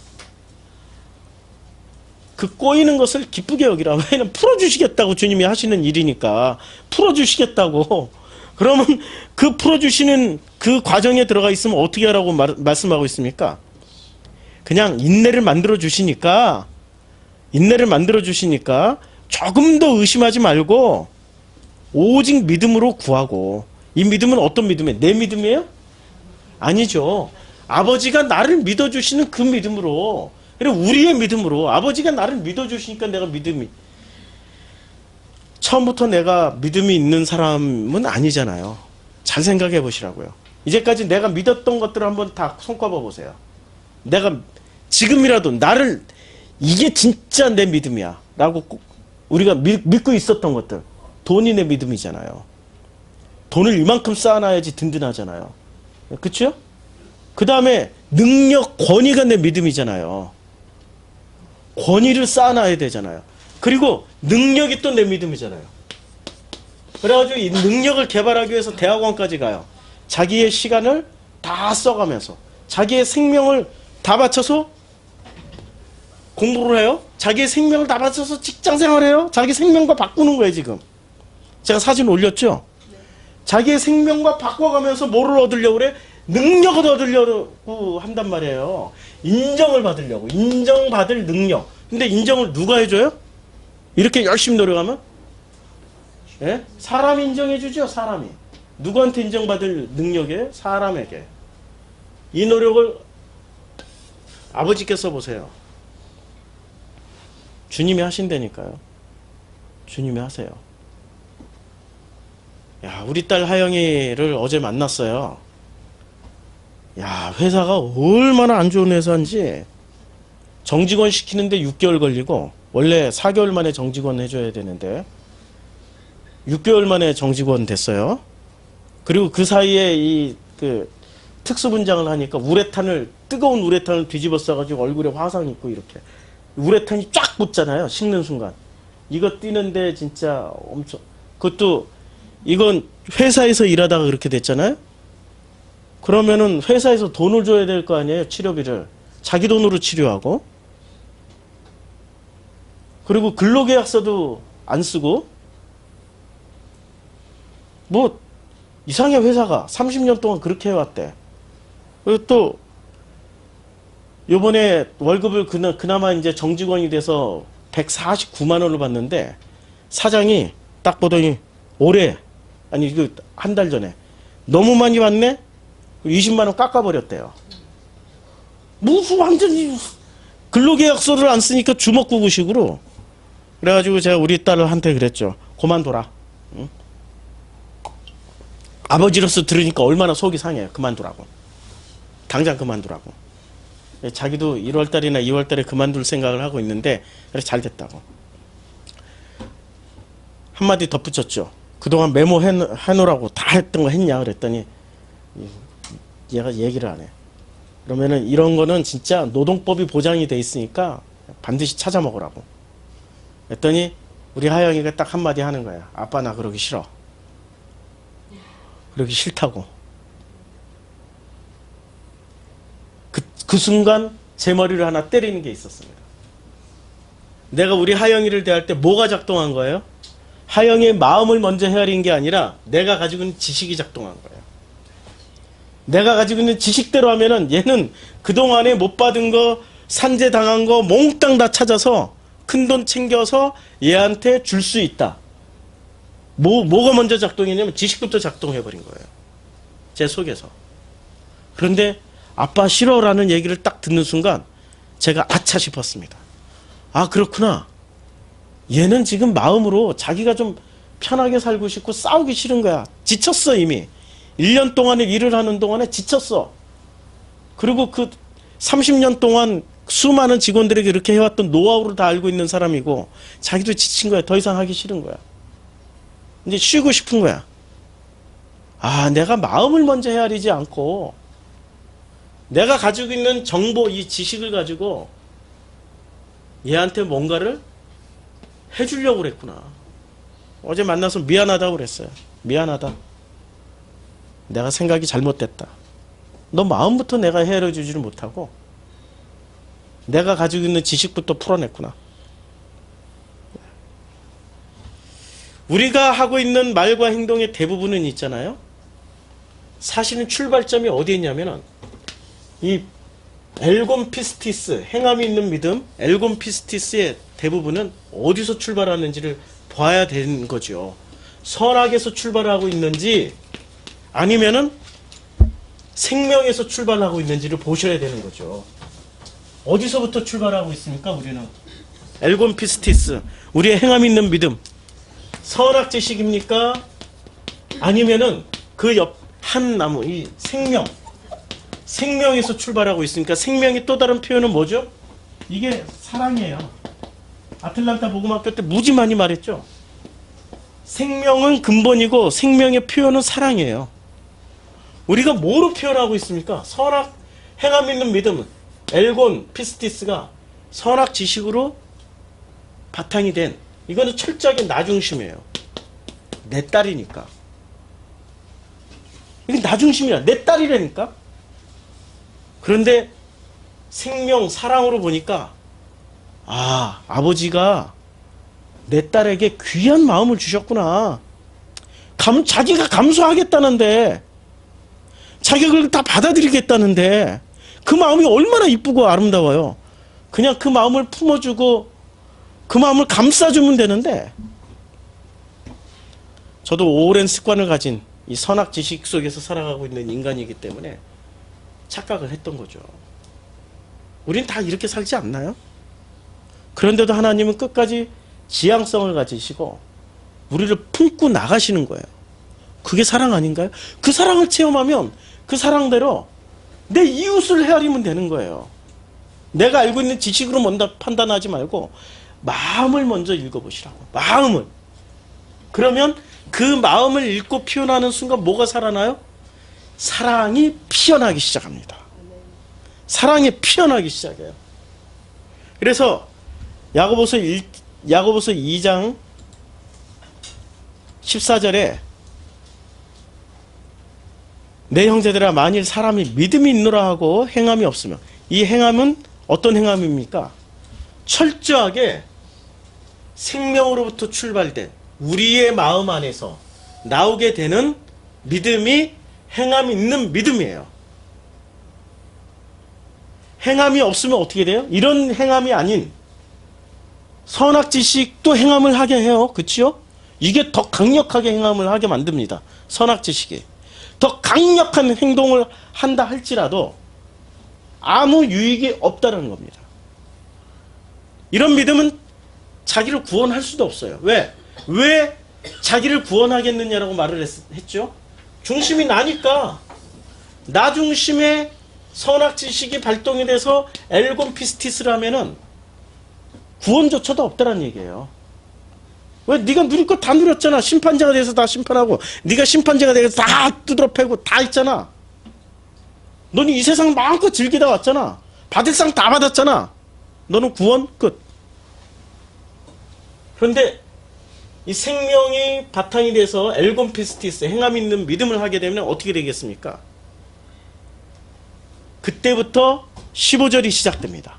그 꼬이는 것을 기쁘게 여기라. 왜냐면 풀어주시겠다고 주님이 하시는 일이니까. 풀어주시겠다고. 그러면 그 풀어주시는 그 과정에 들어가 있으면 어떻게 하라고 말씀하고 있습니까? 그냥 인내를 만들어 주시니까, 조금 더 의심하지 말고 오직 믿음으로 구하고. 이 믿음은 어떤 믿음이에요? 내 믿음이에요? 아니죠. 아버지가 나를 믿어주시는 그 믿음으로, 그리고 우리의 믿음으로. 아버지가 나를 믿어주시니까 내가 믿음이, 처음부터 내가 믿음이 있는 사람은 아니잖아요. 잘 생각해 보시라고요. 이제까지 내가 믿었던 것들을 한번 다 손꼽아 보세요. 내가 지금이라도 나를, 이게 진짜 내 믿음이야 라고 우리가 믿고 있었던 것들. 돈이 내 믿음이잖아요. 돈을 이만큼 쌓아놔야지 든든하잖아요. 그쵸? 그 다음에 능력, 권위가 내 믿음이잖아요. 권위를 쌓아놔야 되잖아요. 그리고 능력이 또 내 믿음이잖아요. 그래가지고 이 능력을 개발하기 위해서 대학원까지 가요. 자기의 시간을 다 써가면서, 자기의 생명을 다 바쳐서 공부를 해요. 자기의 생명을 다 바쳐서 직장 생활해요. 자기 생명과 바꾸는 거예요, 지금. 제가 사진 올렸죠? 자기의 생명과 바꿔가면서 뭐를 얻으려고 그래? 능력을 얻으려고 한단 말이에요. 인정을 받으려고. 인정받을 능력. 근데 인정을 누가 해줘요? 이렇게 열심히 노력하면? 예? 사람이 인정해주죠, 사람이. 누구한테 인정받을 능력이에요? 사람에게. 이 노력을 아버지께서 보세요. 주님이 하신다니까요. 주님이 하세요. 야, 우리 딸 하영이를 어제 만났어요. 야, 회사가 얼마나 안 좋은 회사인지. 정직원 시키는데 6개월 걸리고, 원래 4개월 만에 정직원 해줘야 되는데 6개월 만에 정직원 됐어요. 그리고 그 사이에 이 그 특수분장을 하니까 뜨거운 우레탄을 뒤집어 써가지고 얼굴에 화상 입고 이렇게 우레탄이 쫙 붙잖아요. 식는 순간. 이거 뛰는데 진짜 엄청, 그것도 이건 회사에서 일하다가 그렇게 됐잖아요. 그러면은 회사에서 돈을 줘야 될 거 아니에요. 치료비를. 자기 돈으로 치료하고. 그리고 근로계약서도 안 쓰고. 뭐 이상해. 회사가 30년 동안 그렇게 해왔대. 그리고 또 요번에 월급을 그나마 이제 정직원이 돼서 149만 원을 받는데, 사장이 딱 보더니 올해, 아니 그 한 달 전에 너무 많이 받네? 20만 원 깎아버렸대요. 무슨 완전히 근로계약서를 안 쓰니까 주먹구구식으로. 그래가지고 제가 우리 딸한테 그랬죠. 그만둬라. 응? 아버지로서 들으니까 얼마나 속이 상해요. 그만두라고. 당장 그만두라고. 자기도 1월달이나 2월달에 그만둘 생각을 하고 있는데, 그래 잘 됐다고. 한마디 덧붙였죠. 그동안 메모해놓으라고 다 했던 거 했냐 그랬더니 얘가 얘기를 안 해. 그러면은 이런 거는 진짜 노동법이 보장이 돼 있으니까 반드시 찾아 먹으라고. 그랬더니 우리 하영이가 딱 한마디 하는 거야. 아빠 나 그러기 싫어. 그러기 싫다고. 그 순간 제 머리를 하나 때리는 게 있었습니다. 내가 우리 하영이를 대할 때 뭐가 작동한 거예요? 하영이의 마음을 먼저 헤아린 게 아니라 내가 가지고 있는 지식이 작동한 거예요. 내가 가지고 있는 지식대로 하면은 얘는 그동안에 못 받은 거, 산재당한 거 몽땅 다 찾아서 큰 돈 챙겨서 얘한테 줄 수 있다. 뭐가 먼저 작동했냐면 지식부터 작동해버린 거예요. 제 속에서. 그런데 아빠 싫어라는 얘기를 딱 듣는 순간 제가 아차 싶었습니다. 아, 그렇구나. 얘는 지금 마음으로 자기가 좀 편하게 살고 싶고 싸우기 싫은 거야. 지쳤어 이미. 1년 동안에 일을 하는 동안에 지쳤어. 그리고 그 30년 동안 수많은 직원들에게 이렇게 해왔던 노하우를 다 알고 있는 사람이고 자기도 지친 거야. 더 이상 하기 싫은 거야. 이제 쉬고 싶은 거야. 아, 내가 마음을 먼저 헤아리지 않고 내가 가지고 있는 정보, 이 지식을 가지고 얘한테 뭔가를 해주려고 그랬구나. 어제 만나서 미안하다고 그랬어요. 미안하다. 내가 생각이 잘못됐다. 너 마음부터 내가 헤아려주지를 못하고 내가 가지고 있는 지식부터 풀어냈구나. 우리가 하고 있는 말과 행동의 대부분은 있잖아요. 사실은 출발점이 어디에 있냐면은 이 엘곤 피스티스, 행함이 있는 믿음, 엘곤 피스티스의 대부분은 어디서 출발하는지를 봐야 되는 거죠. 선악에서 출발하고 있는지 아니면은 생명에서 출발하고 있는지를 보셔야 되는 거죠. 어디서부터 출발하고 있습니까? 우리는 엘곤 피스티스, 우리의 행함 있는 믿음, 선악 지식입니까? 아니면은 그 옆 한 나무, 이 생명에서 출발하고 있으니까 생명의 또 다른 표현은 뭐죠? 이게 사랑이에요. 아틀란타 복음학교 때 무지 많이 말했죠. 생명은 근본이고 생명의 표현은 사랑이에요. 우리가 뭐로 표현하고 있습니까? 선악, 행함 있는 믿음, 엘곤 피스티스가 선악 지식으로 바탕이 된, 이거는 철저하게 나 중심이에요. 내 딸이니까. 이게 나 중심이야. 내 딸이라니까. 그런데 생명, 사랑으로 보니까 아버지가 내 딸에게 귀한 마음을 주셨구나. 자기가 감수하겠다는데, 자기가 그걸 다 받아들이겠다는데 그 마음이 얼마나 이쁘고 아름다워요. 그냥 그 마음을 품어주고 그 마음을 감싸주면 되는데, 저도 오랜 습관을 가진 이 선악 지식 속에서 살아가고 있는 인간이기 때문에 착각을 했던 거죠. 우린 다 이렇게 살지 않나요? 그런데도 하나님은 끝까지 지향성을 가지시고 우리를 품고 나가시는 거예요. 그게 사랑 아닌가요? 그 사랑을 체험하면 그 사랑대로 내 이웃을 헤아리면 되는 거예요. 내가 알고 있는 지식으로 먼저 판단하지 말고 마음을 먼저 읽어보시라고. 마음을. 그러면 그 마음을 읽고 표현하는 순간 뭐가 살아나요? 사랑이 피어나기 시작합니다. 사랑이 피어나기 시작해요. 그래서 야고보서 2장 14절에 내 형제들아, 만일 사람이 믿음이 있노라 하고 행함이 없으면, 이 행함은 어떤 행함입니까? 철저하게 생명으로부터 출발된 우리의 마음 안에서 나오게 되는 믿음이 행함이 있는 믿음이에요. 행함이 없으면 어떻게 돼요? 이런 행함이 아닌 선악 지식도 행함을 하게 해요. 그렇죠? 이게 더 강력하게 행함을 하게 만듭니다. 선악 지식이. 더 강력한 행동을 한다 할지라도 아무 유익이 없다는 겁니다. 이런 믿음은 자기를 구원할 수도 없어요. 왜 자기를 구원하겠느냐라고 말을 했죠? 중심이 나니까. 나 중심의 선악 지식이 발동이 돼서 엘곤 피스티스라면은 구원조차도 없다는 얘기예요. 왜? 네가 누릴 거 다 누렸잖아. 심판자가 돼서 다 심판하고, 네가 심판자가 돼서 다 두드러 패고 다 했잖아. 너는 이 세상 마음껏 즐기다 왔잖아. 받을 상 다 받았잖아. 너는 구원 끝. 그런데 이 생명이 바탕이 돼서 엘곤 피스티스, 행함 있는 믿음을 하게 되면 어떻게 되겠습니까? 그때부터 15절이 시작됩니다.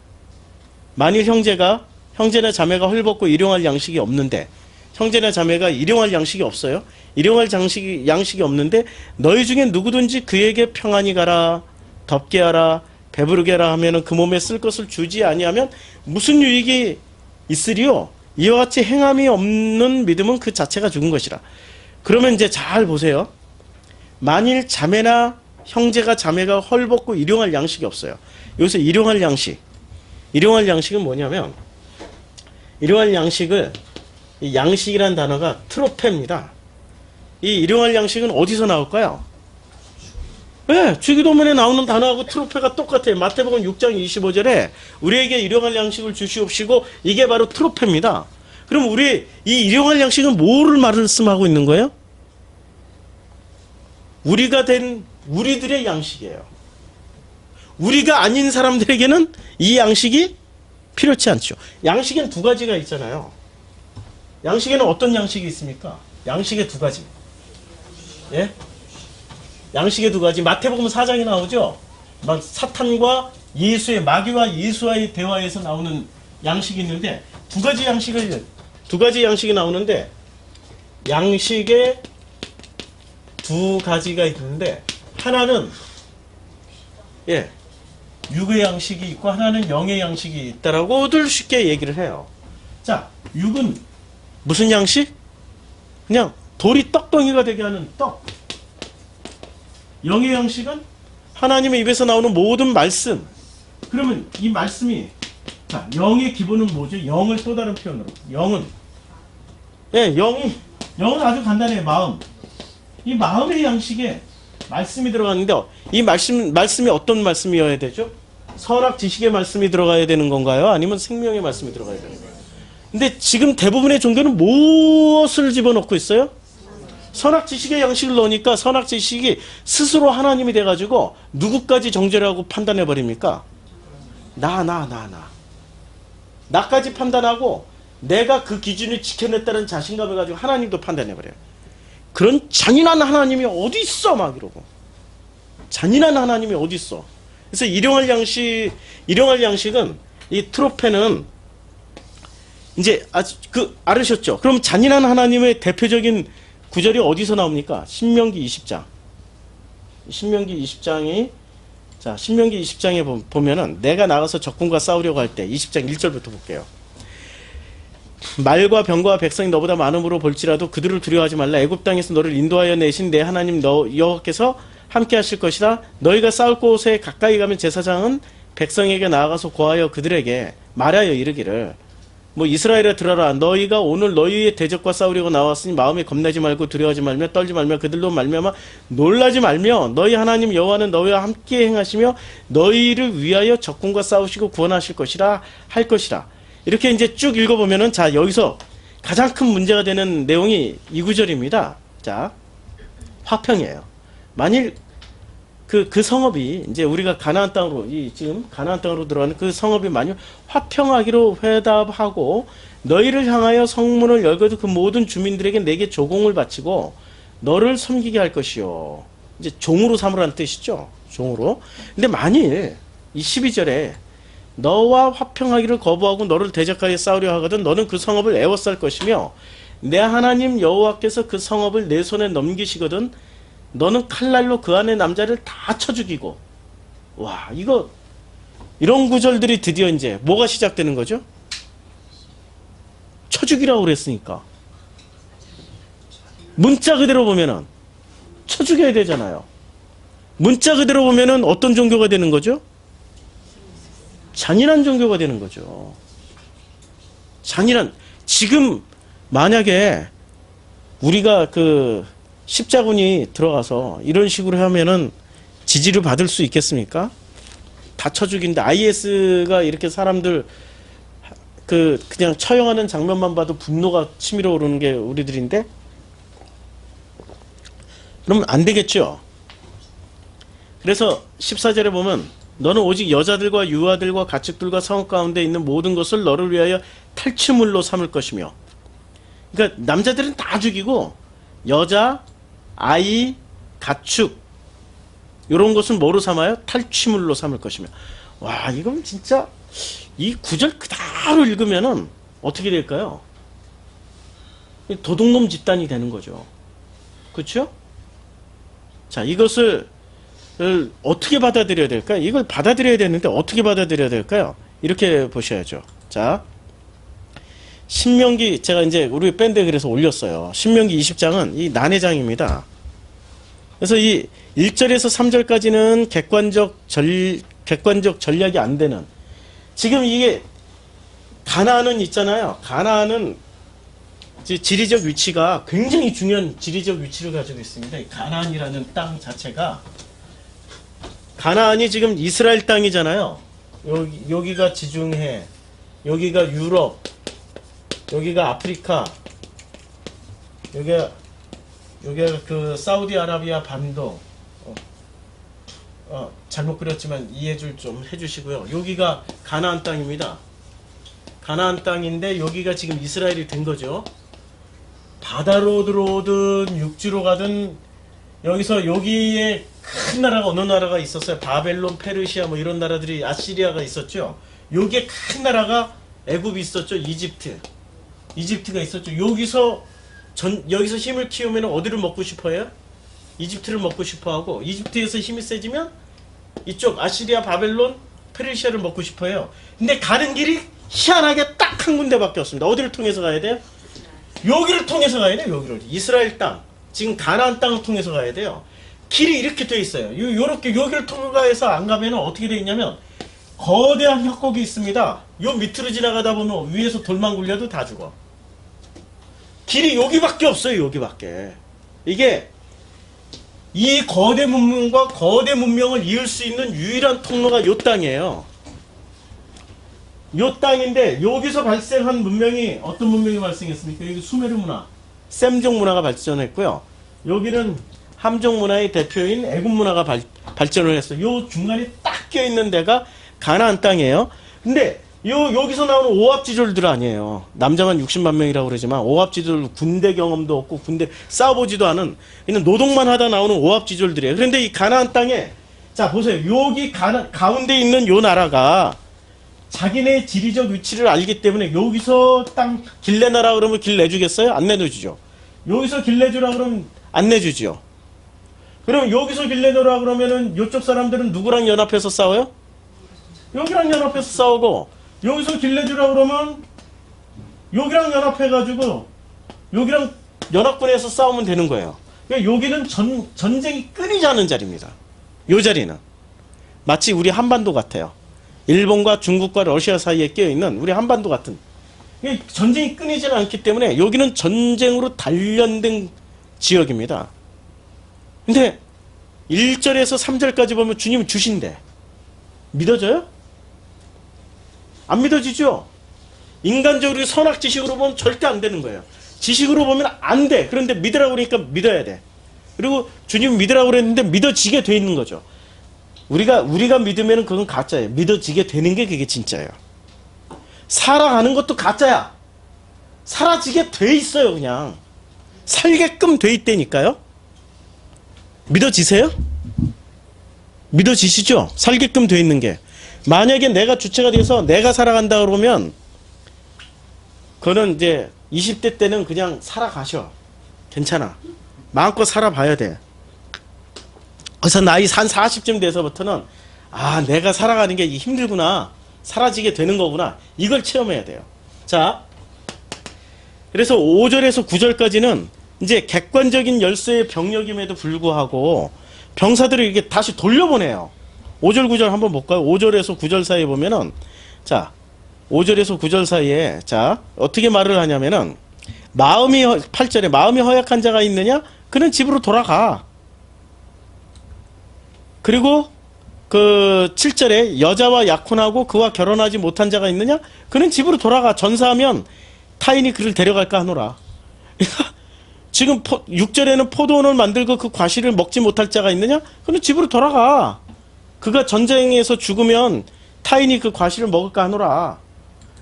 만일 형제나 자매가 헐벗고 일용할 양식이 없는데, 형제나 자매가 일용할 양식이 없어요. 일용할 양식이 없는데 너희 중에 누구든지 그에게 평안히 가라, 덥게 하라, 배부르게 하라 하면은 그 몸에 쓸 것을 주지 아니하면 무슨 유익이 있으리요? 이와 같이 행함이 없는 믿음은 그 자체가 죽은 것이라. 그러면 이제 잘 보세요. 만일 자매나 형제가 자매가 헐벗고 일용할 양식이 없어요. 여기서 일용할 양식은 뭐냐면, 일용할 양식을, 이 양식이란 단어가 트로페입니다. 이 일용할 양식은 어디서 나올까요? 네, 주기도문에 나오는 단어하고 트로페가 똑같아요. 마태복음 6장 25절에 우리에게 일용할 양식을 주시옵시고, 이게 바로 트로페입니다. 그럼 우리 이 일용할 양식은 뭐를 말씀하고 있는 거예요? 우리가 된 우리들의 양식이에요. 우리가 아닌 사람들에게는 이 양식이 필요치 않죠. 양식엔 두 가지가 있잖아요. 양식에는 어떤 양식이 있습니까? 양식의 두 가지. 예? 양식의 두 가지. 마태복음 4장에 나오죠. 사탄과 예수의, 마귀와 예수와의 대화에서 나오는 양식이 있는데 두 가지 양식이 나오는데, 양식에 두 가지가 있는데 하나는 육의 양식이 있고 하나는 영의 양식이 있다라고들 쉽게 얘기를 해요. 자, 육은 무슨 양식? 그냥 돌이 떡덩이가 되게 하는 떡. 영의 양식은 하나님의 입에서 나오는 모든 말씀. 그러면 이 말씀이, 자, 영의 기본은 뭐죠? 영을 또 다른 표현으로, 영은 영은 아주 간단해요. 마음. 이 마음의 양식에 말씀이 들어갔는데 이 말씀이 어떤 말씀이어야 되죠? 선악 지식의 말씀이 들어가야 되는 건가요? 아니면 생명의 말씀이 들어가야 되는 건가요? 근데 지금 대부분의 종교는 무엇을 집어넣고 있어요? 선악 지식의 양식을 넣으니까 선악 지식이 스스로 하나님이 돼가지고 누구까지 정죄라고 판단해 버립니까? 나까지 판단하고 내가 그 기준을 지켜냈다는 자신감을 가지고 하나님도 판단해 버려요. 그런 잔인한 하나님이 어디 있어 막 이러고. 잔인한 하나님이 어디 있어. 그래서 일용할 양식은 이 트로페는 이제 알으셨죠? 그럼 잔인한 하나님의 대표적인 구절이 어디서 나옵니까? 신명기 20장. 신명기 20장이 신명기 20장에 보면은 내가 나가서 적군과 싸우려고 할 때 20장 1절부터 볼게요. 말과 병과 백성이 너보다 많음으로 볼지라도 그들을 두려워하지 말라. 애굽 땅에서 너를 인도하여 내신 내 하나님 여호와께서 함께 하실 것이라. 너희가 싸울 곳에 가까이 가면 제사장은 백성에게 나아가서 고하여 그들에게 말하여 이르기를 이스라엘에 들어라. 너희가 오늘 너희의 대적과 싸우려고 나왔으니 마음에 겁내지 말고 두려워하지 말며 떨지 말며 그들로 말미암아 놀라지 말며 너희 하나님 여호와는 너희와 함께 행하시며 너희를 위하여 적군과 싸우시고 구원하실 것이라 할 것이라. 이렇게 이제 쭉 읽어보면은, 자, 여기서 가장 큰 문제가 되는 내용이 이 구절입니다. 자, 화평이에요. 만일 그 성읍이 이제 우리가 가나안 땅으로, 지금 가나안 땅으로 들어가는 그 성읍이 만일 화평하기로 회답하고 너희를 향하여 성문을 열거도 그 모든 주민들에게 내게 조공을 바치고 너를 섬기게 할 것이요. 이제 종으로 삼으라는 뜻이죠. 종으로. 근데 만일 이 12절에 너와 화평하기를 거부하고 너를 대적하여 싸우려 하거든 너는 그 성읍을 에워쌀 것이며 내 하나님 여호와께서 그 성읍을 내 손에 넘기시거든 너는 칼날로 그 안에 남자를 다 쳐 죽이고. 와, 이런 구절들이 드디어 이제 뭐가 시작되는 거죠? 쳐 죽이라고 그랬으니까. 문자 그대로 보면은 쳐 죽여야 되잖아요. 문자 그대로 보면은 어떤 종교가 되는 거죠? 잔인한 종교가 되는 거죠. 지금 만약에 우리가 십자군이 들어가서 이런 식으로 하면은 지지를 받을 수 있겠습니까? 다 쳐 죽인데 IS가 이렇게 사람들 그냥 처형하는 장면만 봐도 분노가 치밀어 오르는 게 우리들인데, 그러면 안 되겠죠. 그래서 14절에 보면 너는 오직 여자들과 유아들과 가축들과 성읍 가운데 있는 모든 것을 너를 위하여 탈취물로 삼을 것이며. 그러니까 남자들은 다 죽이고 여자, 아이, 가축 이런 것은 뭐로 삼아요? 탈취물로 삼을 것이며. 와, 이건 진짜 이 구절 그대로 읽으면은 어떻게 될까요? 도둑놈 집단이 되는 거죠. 그렇죠? 자, 이것을 어떻게 받아들여야 될까요? 이걸 받아들여야 되는데 어떻게 받아들여야 될까요? 이렇게 보셔야죠. 자, 신명기, 제가 이제 우리 밴드에 그래서 올렸어요. 신명기 20장은 이 난해장입니다. 그래서 이 1절에서 3절까지는 객관적 전략이 안 되는, 지금 이게 가나안은 있잖아요. 가나안은 지리적 위치가 굉장히 중요한 지리적 위치를 가지고 있습니다. 이 가나안이라는 땅 자체가, 가나안이 지금 이스라엘 땅이잖아요. 여기가 지중해, 여기가 유럽, 여기가 아프리카, 여기가 그 사우디아라비아 반도. 잘못 그렸지만 이해를 좀 해주시고요. 여기가 가나안 땅입니다. 가나안 땅인데 여기가 지금 이스라엘이 된 거죠. 바다로 들어오든 육지로 가든 여기서 여기에 큰 나라가 어느 나라가 있었어요. 바벨론, 페르시아 뭐 이런 나라들이, 아시리아가 있었죠. 여기에 큰 나라가 애굽이 있었죠. 이집트가 있었죠. 여기서 여기서 힘을 키우면 어디를 먹고 싶어요? 이집트를 먹고 싶어하고, 이집트에서 힘이 세지면 이쪽 아시리아, 바벨론, 페르시아를 먹고 싶어요. 근데 가는 길이 희한하게 딱 한 군데밖에 없습니다. 어디를 통해서 가야 돼요? 여기를 통해서 가야 돼요. 여기를. 이스라엘 땅, 지금 가나안 땅을 통해서 가야 돼요. 길이 이렇게 돼 있어요. 요렇게 여기를 통과해서 안 가면 어떻게 돼 있냐면 거대한 협곡이 있습니다. 요 밑으로 지나가다 보면 위에서 돌만 굴려도 다 죽어. 길이 여기밖에 없어요. 여기밖에. 이게 이 거대 문명과 거대 문명을 이을 수 있는 유일한 통로가 요 땅이에요. 요 땅인데 여기서 발생한 문명이 어떤 문명이 발생했습니까? 여기 수메르 문화, 셈족 문화가 발전했고요. 여기는 함족 문화의 대표인 애굽 문화가 발전을 했어요. 요 중간에 딱 껴있는 데가 가나안 땅이에요. 근데 여기서 나오는 오합지졸들 아니에요. 남자만 60만 명이라고 그러지만 오합지졸 군대 경험도 없고 군대 싸워보지도 않은 그냥 노동만 하다 나오는 오합지졸들이에요. 그런데 이 가나안 땅에 자 보세요. 여기 가운데 있는 요 나라가 자기네 지리적 위치를 알기 때문에 여기서 땅 길 내놔라 그러면 길 내주겠어요? 안 내주죠. 여기서 길 내주라 그러면 안 내주죠. 그럼 여기서 길 내놓으라 그러면은 이쪽 사람들은 누구랑 연합해서 싸워요? 여기랑 연합해서 싸우고 여기서 길 내주라 그러면 여기랑 연합해가지고 여기랑 연합군에서 싸우면 되는 거예요. 그러니까 여기는 전쟁이 끊이지 않은 자리입니다. 요 자리는 마치 우리 한반도 같아요. 일본과 중국과 러시아 사이에 끼어있는 우리 한반도 같은 전쟁이 끊이지는 않기 때문에 여기는 전쟁으로 단련된 지역입니다. 근데 1절에서 3절까지 보면 주님은 주신대. 믿어져요? 안 믿어지죠? 인간적으로 선악 지식으로 보면 절대 안 되는 거예요. 지식으로 보면 안 돼. 그런데 믿으라고 그러니까 믿어야 돼. 그리고 주님 믿으라고 그랬는데 믿어지게 돼 있는 거죠. 우리가 믿으면 그건 가짜예요. 믿어지게 되는 게 그게 진짜예요. 살아가는 것도 가짜야. 사라지게 돼 있어요. 그냥 살게끔 돼 있다니까요. 믿어지세요? 믿어지시죠? 살게끔 돼 있는 게. 만약에 내가 주체가 돼서 내가 살아간다 그러면 그거는 이제 20대 때는 그냥 살아가셔. 괜찮아. 마음껏 살아봐야 돼. 그래서 나이 한 40쯤 돼서부터는 아 내가 살아가는 게 힘들구나. 사라지게 되는 거구나. 이걸 체험해야 돼요. 자, 그래서 5절에서 9절까지는 이제 객관적인 열쇠의 병력임에도 불구하고 병사들을 이렇게 다시 돌려보내요. 5절 9절 한번 볼까요? 5절에서 9절 사이에 보면은 자 5절에서 9절 사이에 자 어떻게 말을 하냐면은 8절에 마음이 허약한 자가 있느냐? 그는 집으로 돌아가. 그리고 그 7절에 여자와 약혼하고 그와 결혼하지 못한 자가 있느냐? 그는 집으로 돌아가. 전사하면 타인이 그를 데려갈까 하노라. 지금 6절에는 포도원을 만들고 그 과실을 먹지 못할 자가 있느냐? 그는 집으로 돌아가. 그가 전쟁에서 죽으면 타인이 그 과실을 먹을까 하노라.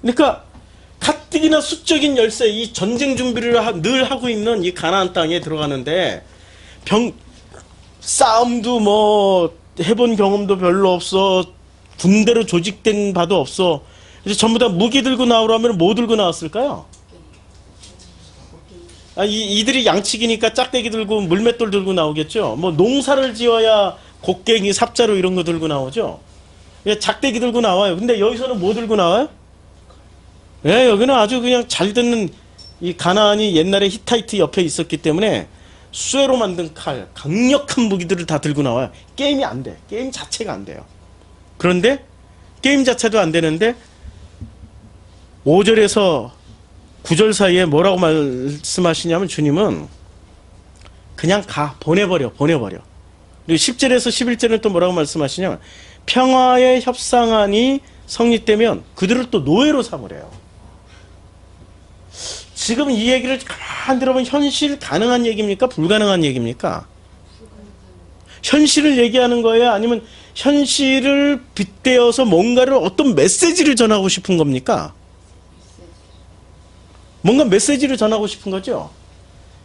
그러니까 가뜩이나 수적인 열쇠, 이 전쟁 준비를 늘 하고 있는 이 가나안 땅에 들어가는데 싸움도 뭐 해본 경험도 별로 없어. 군대로 조직된 바도 없어. 그래서 전부 다 무기 들고 나오라면 뭐 들고 나왔을까요? 이들이 양치기니까 짝대기 들고 물맷돌 들고 나오겠죠. 뭐 농사를 지어야 곡괭이, 삽자루 이런 거 들고 나오죠. 작대기 들고 나와요. 근데 여기서는 뭐 들고 나와요? 예, 여기는 아주 그냥 잘 듣는 이 가나안이 옛날에 히타이트 옆에 있었기 때문에 쇠로 만든 칼, 강력한 무기들을 다 들고 나와요. 게임이 안 돼. 게임 자체가 안 돼요. 그런데 게임 자체도 안 되는데 5절에서 9절 사이에 뭐라고 말씀하시냐면 주님은 그냥 보내버려. 그리고 10절에서 11절은 또 뭐라고 말씀하시냐면 평화의 협상안이 성립되면 그들을 또 노예로 삼으래요. 지금 이 얘기를 가만히 들어보면 현실 가능한 얘기입니까? 불가능한 얘기입니까? 현실을 얘기하는 거예요? 아니면 현실을 빗대어서 뭔가를 어떤 메시지를 전하고 싶은 겁니까? 뭔가 메시지를 전하고 싶은 거죠.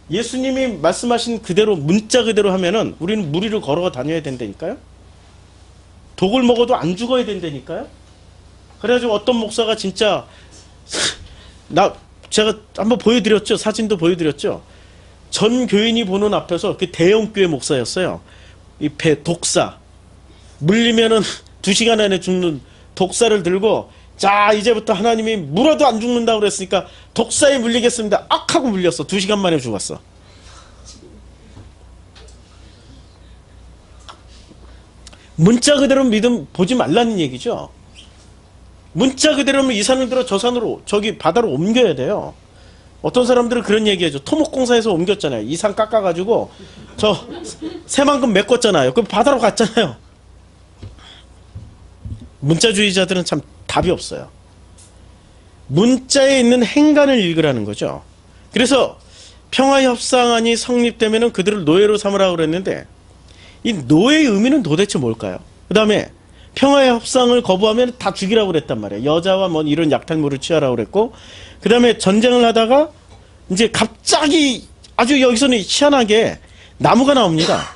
예수님이 말씀하신 그대로 문자 그대로 하면은 우리는 무리를 걸어 다녀야 된다니까요. 독을 먹어도 안 죽어야 된다니까요. 그래가지고 어떤 목사가 진짜 제가 한번 보여드렸죠. 사진도 보여드렸죠. 전 교인이 보는 앞에서 그 대형교회 목사였어요. 이 배 독사 물리면은 2시간 안에 죽는 독사를 들고 자 이제부터 하나님이 물어도 안 죽는다고 그랬으니까 독사에 물리겠습니다. 악 하고 물렸어. 2시간 만에 죽었어. 문자 그대로 믿음 보지 말라는 얘기죠. 문자 그대로면 이 산을 들어 저 산으로 저기 바다로 옮겨야 돼요. 어떤 사람들은 그런 얘기하죠. 토목공사에서 옮겼잖아요. 이 산 깎아가지고 저 새만금 메꿨잖아요. 그럼 바다로 갔잖아요. 문자주의자들은 참 답이 없어요. 문자에 있는 행간을 읽으라는 거죠. 그래서 평화협상안이 성립되면은 그들을 노예로 삼으라고 그랬는데 이 노예의 의미는 도대체 뭘까요? 그 다음에 평화협상을 거부하면 다 죽이라고 그랬단 말이에요. 여자와 뭐 이런 약탈물을 취하라고 그랬고 그 다음에 전쟁을 하다가 이제 갑자기 아주 여기서는 희한하게 나무가 나옵니다.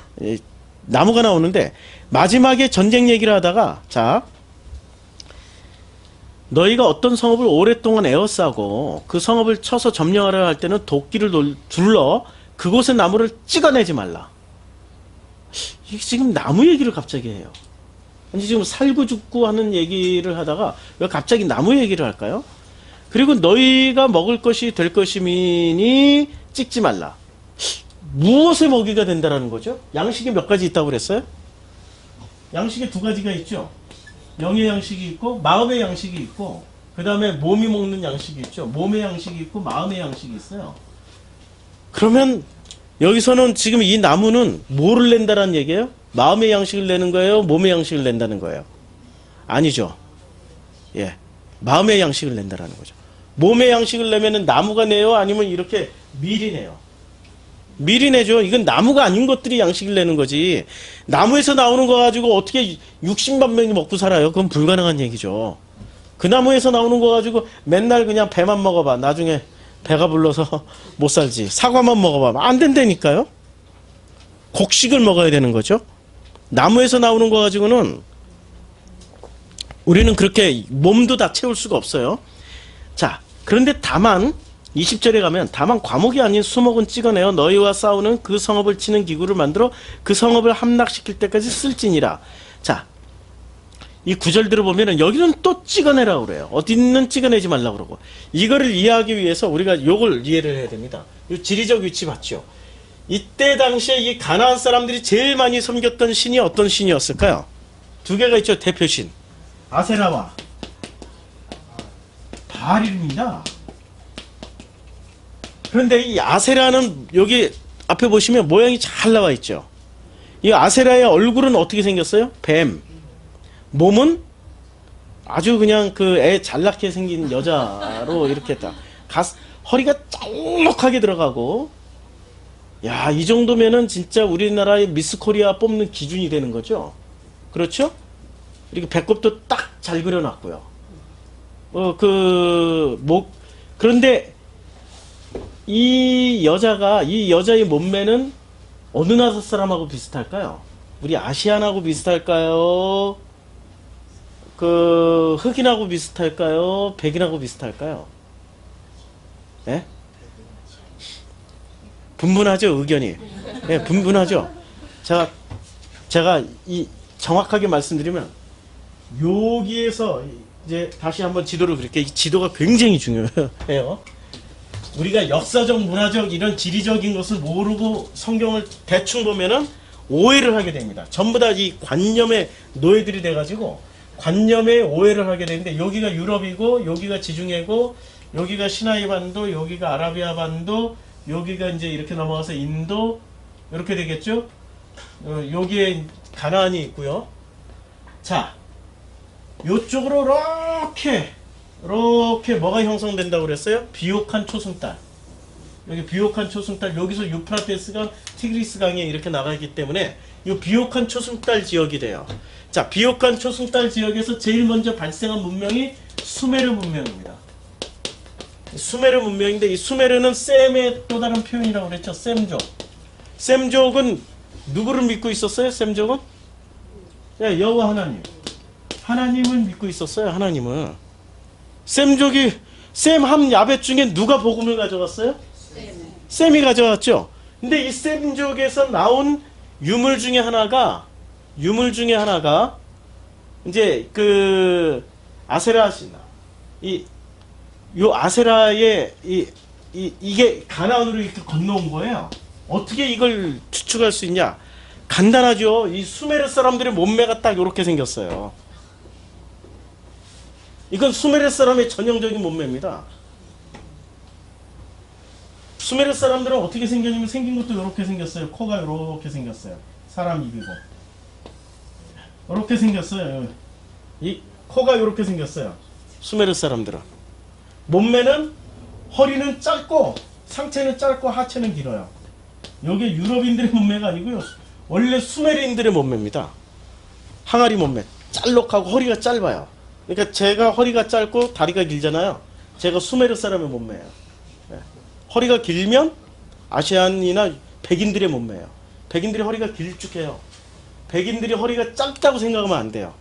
나무가 나오는데 마지막에 전쟁 얘기를 하다가 자 너희가 어떤 성읍을 오랫동안 에워싸고 그 성읍을 쳐서 점령하려 할 때는 도끼를 둘러 그곳의 나무를 찍어내지 말라. 이게 지금 나무 얘기를 갑자기 해요. 아니 지금 살고 죽고 하는 얘기를 하다가 왜 갑자기 나무 얘기를 할까요? 그리고 너희가 먹을 것이 될 것이니 찍지 말라. 무엇의 먹이가 된다라는 거죠? 양식이 몇 가지 있다고 그랬어요? 양식이 2가지가 있죠. 영의 양식이 있고 마음의 양식이 있고 그 다음에 몸이 먹는 양식이 있죠. 몸의 양식이 있고 마음의 양식이 있어요. 그러면 여기서는 지금 이 나무는 뭐를 낸다라는 얘기예요? 마음의 양식을 내는 거예요? 몸의 양식을 낸다는 거예요? 아니죠. 예, 마음의 양식을 낸다라는 거죠. 몸의 양식을 내면은 나무가 내요? 아니면 이렇게 밀이 내요? 밀이 내죠. 이건 나무가 아닌 것들이 양식을 내는 거지. 나무에서 나오는 거 가지고 어떻게 60만 명이 먹고 살아요? 그건 불가능한 얘기죠. 그 나무에서 나오는 거 가지고 맨날 그냥 배만 먹어봐. 나중에 배가 불러서 못 살지. 사과만 먹어봐. 안 된다니까요. 곡식을 먹어야 되는 거죠. 나무에서 나오는 거 가지고는 우리는 그렇게 몸도 다 채울 수가 없어요. 자, 그런데 다만 20절에 가면 다만 과목이 아닌 수목은 찍어내어 너희와 싸우는 그 성읍을 치는 기구를 만들어 그 성읍을 함락시킬 때까지 쓸지니라. 자, 이 구절들을 보면은 여기는 또 찍어내라고 그래요. 어디는 찍어내지 말라고 그러고. 이거를 이해하기 위해서 우리가 요걸 이해를 해야 됩니다. 이 지리적 위치 봤죠. 이때 당시에 이 가나안 사람들이 제일 많이 섬겼던 신이 어떤 신이었을까요? 2개가 있죠. 대표신. 아세라와 바알입니다. 그런데 이 아세라는 여기 앞에 보시면 모양이 잘 나와 있죠. 이 아세라의 얼굴은 어떻게 생겼어요? 뱀. 몸은 아주 그냥 그 애 잘나게 생긴 여자로 이렇게 딱 허리가 짤록하게 들어가고, 야, 이 정도면은 진짜 우리나라의 미스 코리아 뽑는 기준이 되는 거죠. 그렇죠? 이렇게 배꼽도 딱 잘 그려놨고요. 그런데 이 여자의 몸매는 어느 나라 사람하고 비슷할까요? 우리 아시안하고 비슷할까요? 흑인하고 비슷할까요? 백인하고 비슷할까요? 예? 분분하죠, 의견이. 예, 분분하죠. 제가 정확하게 말씀드리면, 여기에서 이제 다시 한번 지도를 그릴게요. 이 지도가 굉장히 중요해요. 우리가 역사적, 문화적, 이런 지리적인 것을 모르고 성경을 대충 보면은 오해를 하게 됩니다. 전부 다 이 관념의 노예들이 돼가지고 관념에 오해를 하게 되는데, 여기가 유럽이고, 여기가 지중해고, 여기가 시나이 반도, 여기가 아라비아 반도, 여기가 이제 이렇게 넘어가서 인도, 이렇게 되겠죠? 여기에 가나안이 있고요. 자, 요쪽으로 이렇게 뭐가 형성된다고 그랬어요? 비옥한 초승달. 여기 비옥한 초승달, 여기서 유프라테스강, 티그리스 강에 이렇게 나가기 때문에 이 비옥한 초승달 지역이 돼요. 자, 비옥한 초승달 지역에서 제일 먼저 발생한 문명이 수메르 문명입니다. 수메르 문명인데, 이 수메르는 셈의 또 다른 표현이라고 그랬죠. 셈족. 셈족은 누구를 믿고 있었어요? 셈족은? 네, 여호와 하나님. 하나님을 믿고 있었어요. 하나님은. 셈족이 셈 한 야벳 중에 누가 복음을 가져갔어요? 셈이 가져왔죠. 근데 이 셈족에서 나온 유물 중에 하나가 이제 그 아세라 신화, 요 아세라의 이게 가나안으로 이렇게 건너온 거예요. 어떻게 이걸 추측할 수 있냐? 간단하죠. 이 수메르 사람들의 몸매가 딱 이렇게 생겼어요. 이건 수메르 사람의 전형적인 몸매입니다. 수메르 사람들은 어떻게 생겼냐면 생긴 것도 이렇게 생겼어요. 코가 이렇게 생겼어요. 사람 입이고 이렇게 생겼어요. 이 코가 이렇게 생겼어요. 수메르 사람들은 몸매는 허리는 짧고 상체는 짧고 하체는 길어요. 이게 유럽인들의 몸매가 아니고요. 원래 수메르인들의 몸매입니다. 항아리 몸매. 짤록하고 허리가 짧아요. 그러니까 제가 허리가 짧고 다리가 길잖아요. 제가 수메르 사람의 몸매예요. 네. 허리가 길면 아시안이나 백인들의 몸매예요. 백인들이 허리가 길쭉해요. 백인들이 허리가 짧다고 생각하면 안 돼요.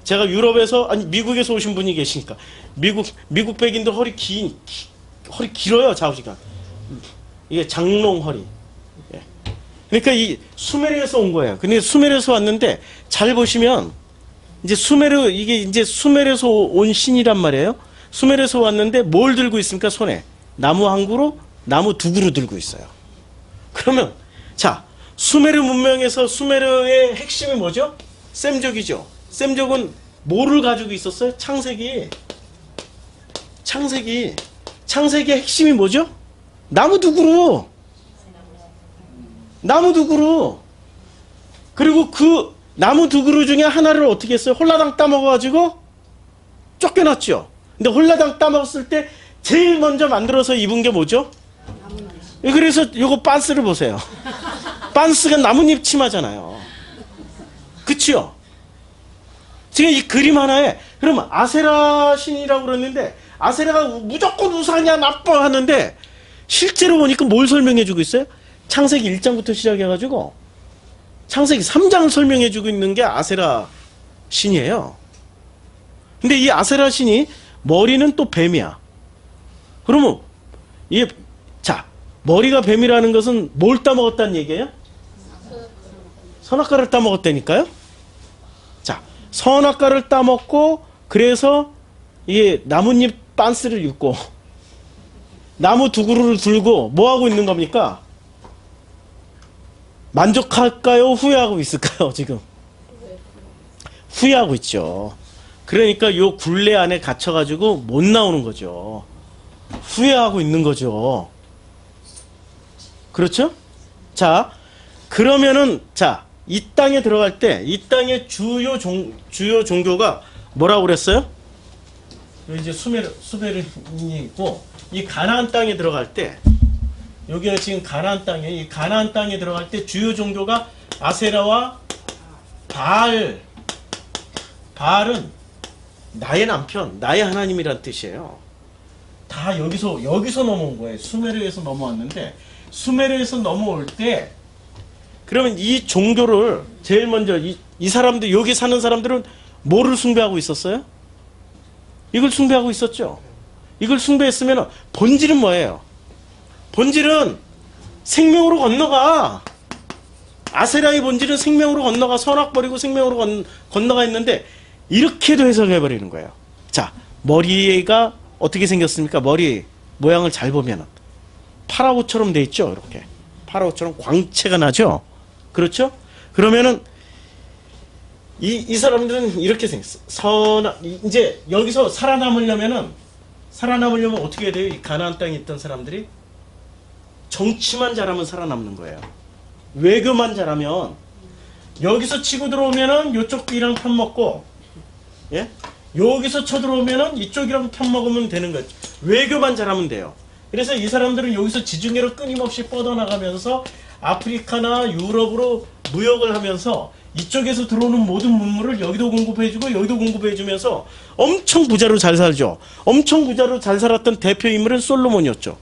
제가 유럽에서 아니 미국에서 오신 분이 계시니까 미국 백인들 허리 길어요. 좌우지간. 이게 장롱 허리. 예. 그러니까 이 수메르에서 온 거예요. 근데 수메르에서 왔는데 잘 보시면 이제 이게 이제 수메르에서 온 신이란 말이에요. 수메르에서 왔는데 뭘 들고 있습니까? 손에 나무 한 그루, 나무 두 그루 들고 있어요. 그러면 자 수메르 문명에서 수메르의 핵심이 뭐죠? 셈족이죠. 셈족은 뭐를 가지고 있었어요? 창세기의 핵심이 뭐죠? 나무 두 그루. 그리고 그 나무 두 그루 중에 하나를 어떻게 했어요? 홀라당 따먹어가지고 쫓겨났죠. 근데 홀라당 따먹었을 때 제일 먼저 만들어서 입은 게 뭐죠? 그래서 요거 빤스를 보세요. 빤스가 나뭇잎 치마잖아요. 그치요? 지금 이 그림 하나에 그러면 아세라 신이라고 그랬는데 아세라가 무조건 우상이야 나빠 하는데 실제로 보니까 뭘 설명해주고 있어요? 창세기 1장부터 시작해가지고 창세기 3장을 설명해주고 있는 게 아세라 신이에요. 근데 이 아세라 신이 머리는 또 뱀이야. 그러면 자 머리가 뱀이라는 것은 뭘 따먹었다는 얘기예요? 선악과를 따먹었다니까요. 자 선악과를 따먹고 그래서 이게 나뭇잎 빤스를 입고 나무 두 그루를 들고 뭐 하고 있는 겁니까? 만족할까요? 후회하고 있을까요? 지금 후회하고 있죠. 그러니까 요 굴레 안에 갇혀가지고 못 나오는 거죠. 후회하고 있는 거죠. 그렇죠? 자 그러면은 자 이 땅에 들어갈 때 이 땅의 주요 종교가 뭐라고 그랬어요? 이제 수메르인이 있고 이 가나안 땅에 들어갈 때 여기는 지금 가나안 땅에 이 가나안 땅에 들어갈 때 주요 종교가 아세라와 바알은 나의 남편, 나의 하나님이란 뜻이에요. 다 여기서 넘어온 거예요. 수메르에서 넘어왔는데 수메르에서 넘어올 때 그러면 이 종교를 제일 먼저 이 사람들 여기 사는 사람들은 뭐를 숭배하고 있었어요? 이걸 숭배하고 있었죠. 이걸 숭배했으면 본질은 뭐예요? 본질은 생명으로 건너가. 아세라의 본질은 생명으로 건너가 선악 버리고 생명으로 건너가 있는데 이렇게도 해석해버리는 거예요. 자 머리가 어떻게 생겼습니까? 머리 모양을 잘 보면 파라오처럼 돼 있죠. 이렇게 파라오처럼 광채가 나죠. 그렇죠? 그러면은 이 사람들은 이렇게 생겼어. 이제 여기서 살아남으려면 어떻게 해야 돼요? 이 가나안 땅에 있던 사람들이 정치만 잘하면 살아남는 거예요. 외교만 잘하면 여기서 치고 들어오면은 이쪽이랑 편먹고 예? 여기서 쳐들어오면은 이쪽이랑 편먹으면 되는 거예요. 외교만 잘하면 돼요. 그래서 이 사람들은 여기서 지중해로 끊임없이 뻗어나가면서 아프리카나 유럽으로 무역을 하면서 이쪽에서 들어오는 모든 문물을 여기도 공급해주고 여기도 공급해주면서 엄청 부자로 잘 살죠. 엄청 부자로 잘 살았던 대표 인물은 솔로몬이었죠.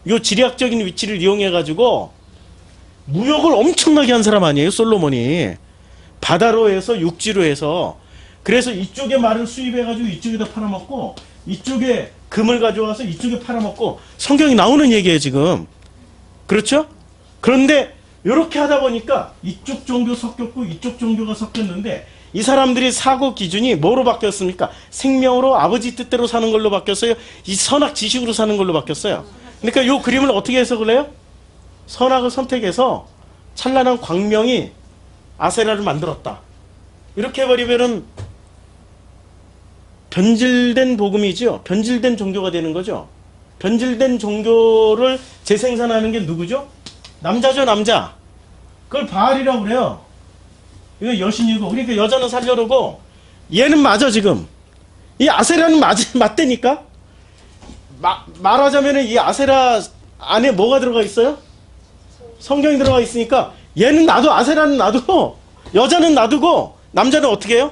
요 지리학적인 위치를 이용해가지고 무역을 엄청나게 한 사람 아니에요, 솔로몬이. 바다로 해서 육지로 해서. 그래서 이쪽에 말을 수입해가지고 이쪽에다 팔아먹고 이쪽에 금을 가져와서 이쪽에 팔아먹고 성경이 나오는 얘기예요, 지금. 그렇죠? 그런데 이렇게 하다 보니까 이쪽 종교 섞였고 이쪽 종교가 섞였는데 이 사람들이 사고 기준이 뭐로 바뀌었습니까? 생명으로 아버지 뜻대로 사는 걸로 바뀌었어요? 이 선악 지식으로 사는 걸로 바뀌었어요? 그러니까 이 그림을 어떻게 해석을 해요? 선악을 선택해서 찬란한 광명이 아세라를 만들었다. 이렇게 해버리면은 변질된 복음이죠. 변질된 종교가 되는 거죠. 변질된 종교를 재생산하는 게 누구죠? 남자죠, 남자. 그걸 바알이라고 그래요. 이거 여신이고, 그러니까 여자는 살려놓고, 얘는 맞아, 지금. 이 아세라는 맞대니까? 말하자면은 이 아세라 안에 뭐가 들어가 있어요? 성경이 들어가 있으니까, 얘는 놔도, 아세라는 놔두고, 여자는 놔두고, 남자는 어떻게 해요?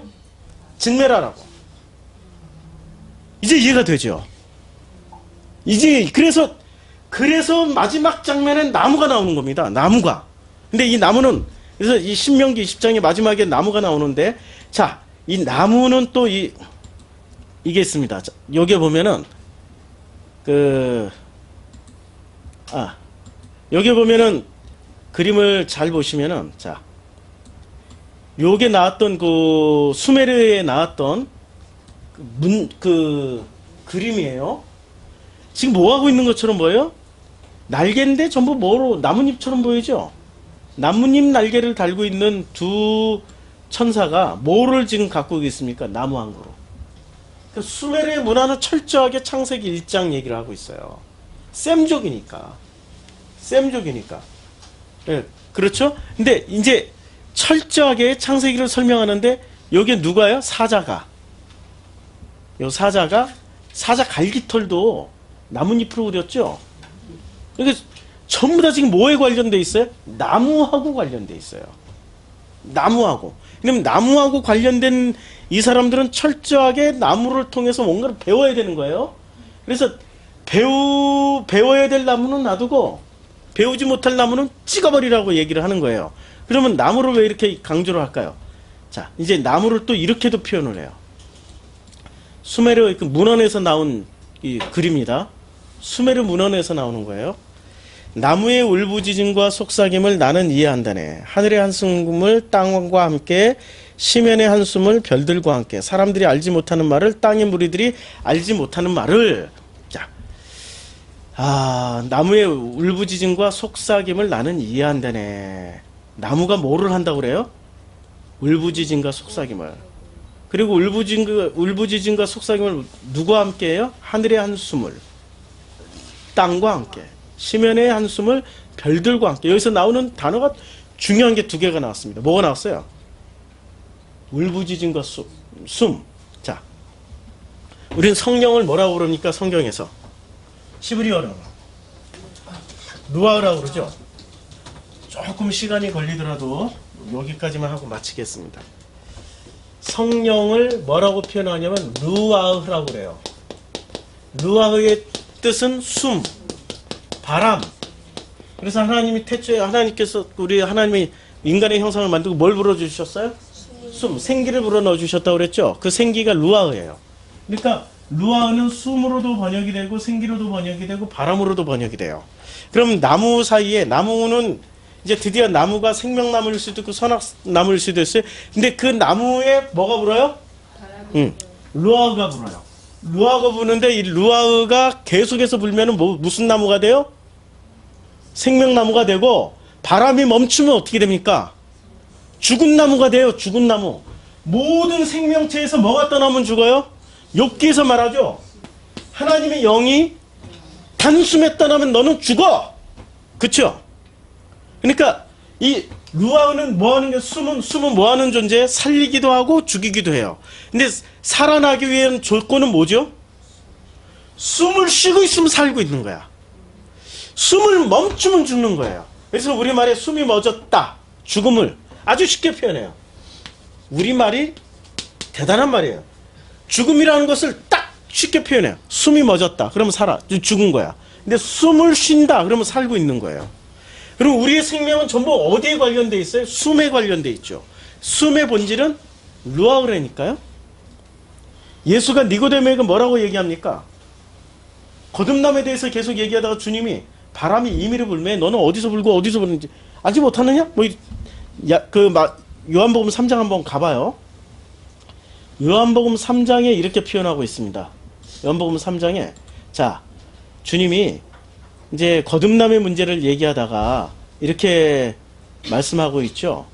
진메라라고. 이제 이해가 되죠? 이제, 그래서 마지막 장면엔 나무가 나오는 겁니다. 나무가. 근데 이 나무는, 그래서 이 신명기 20장의 마지막에 나무가 나오는데, 자, 이 나무는 또 이게 있습니다. 자, 여기 보면은, 여기 보면은, 그림을 잘 보시면은, 자, 요게 나왔던 수메르에 나왔던 그림이에요. 지금 뭐 하고 있는 것처럼 보여요? 날개인데 전부 뭐로 나뭇잎처럼 보이죠? 나뭇잎 날개를 달고 있는 두 천사가 뭐를 지금 갖고 있습니까? 나무 한 그루. 그러니까 수메르의 문화는 철저하게 창세기 1장 얘기를 하고 있어요. 셈족이니까. 네, 그렇죠? 근데 이제 철저하게 창세기를 설명하는데 여기에 누가요? 사자가. 요 사자 갈기털도 나뭇잎으로 그렸죠? 그러니까 전부 다 지금 뭐에 관련돼 있어요? 나무하고 관련돼 있어요. 나무하고. 그러면 나무하고 관련된 이 사람들은 철저하게 나무를 통해서 뭔가를 배워야 되는 거예요. 그래서 배워야 될 나무는 놔두고 배우지 못할 나무는 찍어버리라고 얘기를 하는 거예요. 그러면 나무를 왜 이렇게 강조를 할까요? 자, 이제 나무를 또 이렇게도 표현을 해요. 수메르 문헌에서 나온 이 글입니다. 수메르 문헌에서 나오는 거예요. 나무의 울부짖음과 속삭임을 나는 이해한다네. 하늘의 한숨을 땅과 함께, 시면의 한숨을 별들과 함께. 사람들이 알지 못하는 말을, 땅의 무리들이 알지 못하는 말을. 자, 나무의 울부짖음과 속삭임을 나는 이해한다네. 나무가 뭐를 한다고 그래요? 울부짖음과 속삭임을. 그리고 울부짖음과 속삭임을 누구와 함께 해요? 하늘의 한숨을, 땅과 함께, 시면의 한숨을 별들과 함께. 여기서 나오는 단어가 중요한 게 두 개가 나왔습니다. 뭐가 나왔어요? 울부짖음과 숨. 자, 우린 성령을 뭐라고 그럽니까? 성경에서 히브리어로 루아흐라고 그러죠. 조금 시간이 걸리더라도 여기까지만 하고 마치겠습니다. 성령을 뭐라고 표현하냐면 루아흐라고 그래요. 루아흐의 뜻은 숨, 바람. 그래서 하나님이 하나님께서 하나님이 인간의 형상을 만들고 뭘 불어주셨어요? 숨, 생기를 불어넣어 주셨다고 그랬죠. 그 생기가 루아흐예요. 그러니까 루아흐는 숨으로도 번역이 되고 생기로도 번역이 되고 바람으로도 번역이 돼요. 그럼 나무 사이에, 나무는 이제 드디어 나무가 생명나무일 수도 있고 선악나무일 수도 있어요. 근데 그 나무에 뭐가 불어요? 루아흐가 불어요. 루아흐가 부는데 이 루아흐가 계속해서 불면은 무슨 나무가 돼요? 생명나무가 되고, 바람이 멈추면 어떻게 됩니까? 죽은 나무가 돼요. 죽은 나무. 모든 생명체에서 뭐가 떠나면 죽어요? 욥기에서 말하죠. 하나님의 영이 단숨에 떠나면 너는 죽어. 그쵸? 그러니까 이 루아흐는 뭐하는 게, 숨은 뭐하는 존재예요? 살리기도 하고 죽이기도 해요. 근데 살아나기 위한 조건은 뭐죠? 숨을 쉬고 있으면 살고 있는 거야. 숨을 멈추면 죽는 거예요. 그래서 우리말에 숨이 멎었다, 죽음을 아주 쉽게 표현해요. 우리말이 대단한 말이에요. 죽음이라는 것을 딱 쉽게 표현해요. 숨이 멎었다, 그러면 죽은 거야. 근데 숨을 쉰다, 그러면 살고 있는 거예요. 그럼 우리의 생명은 전부 어디에 관련돼 있어요? 숨에 관련돼 있죠. 숨의 본질은 루아흐라니까요. 예수가 니고데모에게 뭐라고 얘기합니까? 거듭남에 대해서 계속 얘기하다가 주님이 바람이 임의로 불매 너는 어디서 불고 어디서 부는지 알지 못하느냐? 요한복음 3장 한번 가봐요. 요한복음 3장에 이렇게 표현하고 있습니다. 요한복음 3장에 자 주님이 이제 거듭남의 문제를 얘기하다가 이렇게 말씀하고 있죠.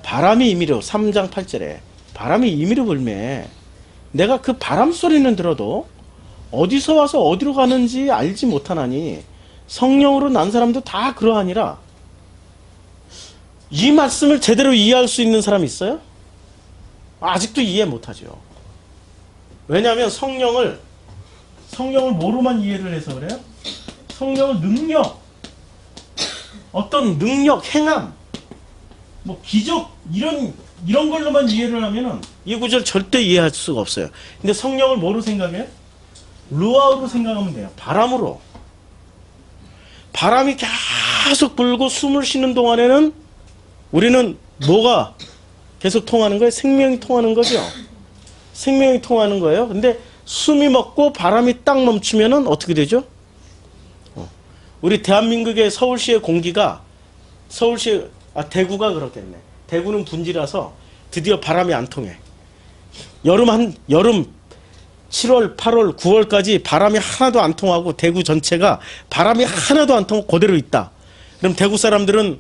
바람이 임의로 3장 8절에 바람이 임의로 불매 내가 그 바람 소리는 들어도 어디서 와서 어디로 가는지 알지 못하나니 성령으로 난 사람도 다 그러하니라. 이 말씀을 제대로 이해할 수 있는 사람이 있어요? 아직도 이해 못하죠. 왜냐하면 성령을 뭐로만 이해를 해서 그래요? 성령을 능력, 어떤 능력, 행함, 뭐 기적 이런 걸로만 이해를 하면은 이 구절 절대 이해할 수가 없어요. 근데 성령을 뭐로 생각해? 루아우로 생각하면 돼요. 바람으로. 바람이 계속 불고 숨을 쉬는 동안에는 우리는 뭐가 계속 통하는 거예요? 생명이 통하는 거죠. 생명이 통하는 거예요. 근데 숨이 멎고 바람이 딱 멈추면은 어떻게 되죠? 우리 대한민국의 서울시의 공기가 대구가 그렇겠네. 대구는 분지라서 드디어 바람이 안 통해. 여름 7월, 8월, 9월까지 바람이 하나도 안 통하고 대구 전체가 바람이 하나도 안 통하고 그대로 있다. 그럼 대구 사람들은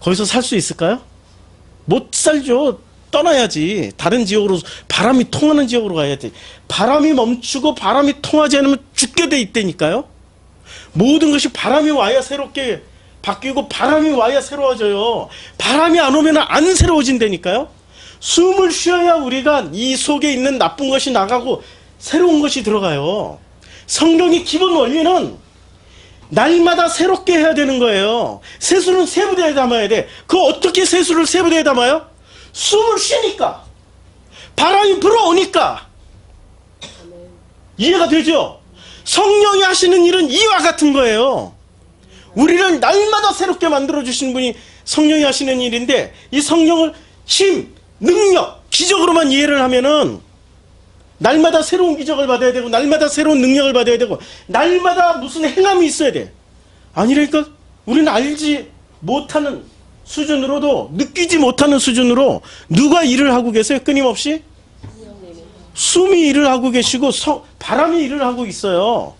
거기서 살 수 있을까요? 못 살죠. 떠나야지. 다른 지역으로 바람이 통하는 지역으로 가야지. 바람이 멈추고 바람이 통하지 않으면 죽게 돼 있다니까요. 모든 것이 바람이 와야 새롭게 바뀌고 바람이 와야 새로워져요. 바람이 안 오면 안 새로워진다니까요. 숨을 쉬어야 우리가 이 속에 있는 나쁜 것이 나가고 새로운 것이 들어가요. 성령의 기본 원리는 날마다 새롭게 해야 되는 거예요. 세수는 세부대에 담아야 돼. 그 어떻게 세수를 세부대에 담아요? 숨을 쉬니까. 바람이 불어오니까. 이해가 되죠? 성령이 하시는 일은 이와 같은 거예요. 우리를 날마다 새롭게 만들어주신 분이 성령이 하시는 일인데 이 성령을 힘, 능력, 기적으로만 이해를 하면은 날마다 새로운 기적을 받아야 되고 날마다 새로운 능력을 받아야 되고 날마다 무슨 행함이 있어야 돼. 아니라니까 우리는 알지 못하는 수준으로도 느끼지 못하는 수준으로 누가 일을 하고 계세요? 끊임없이? 숨이 일을 하고 계시고 바람이 일을 하고 있어요.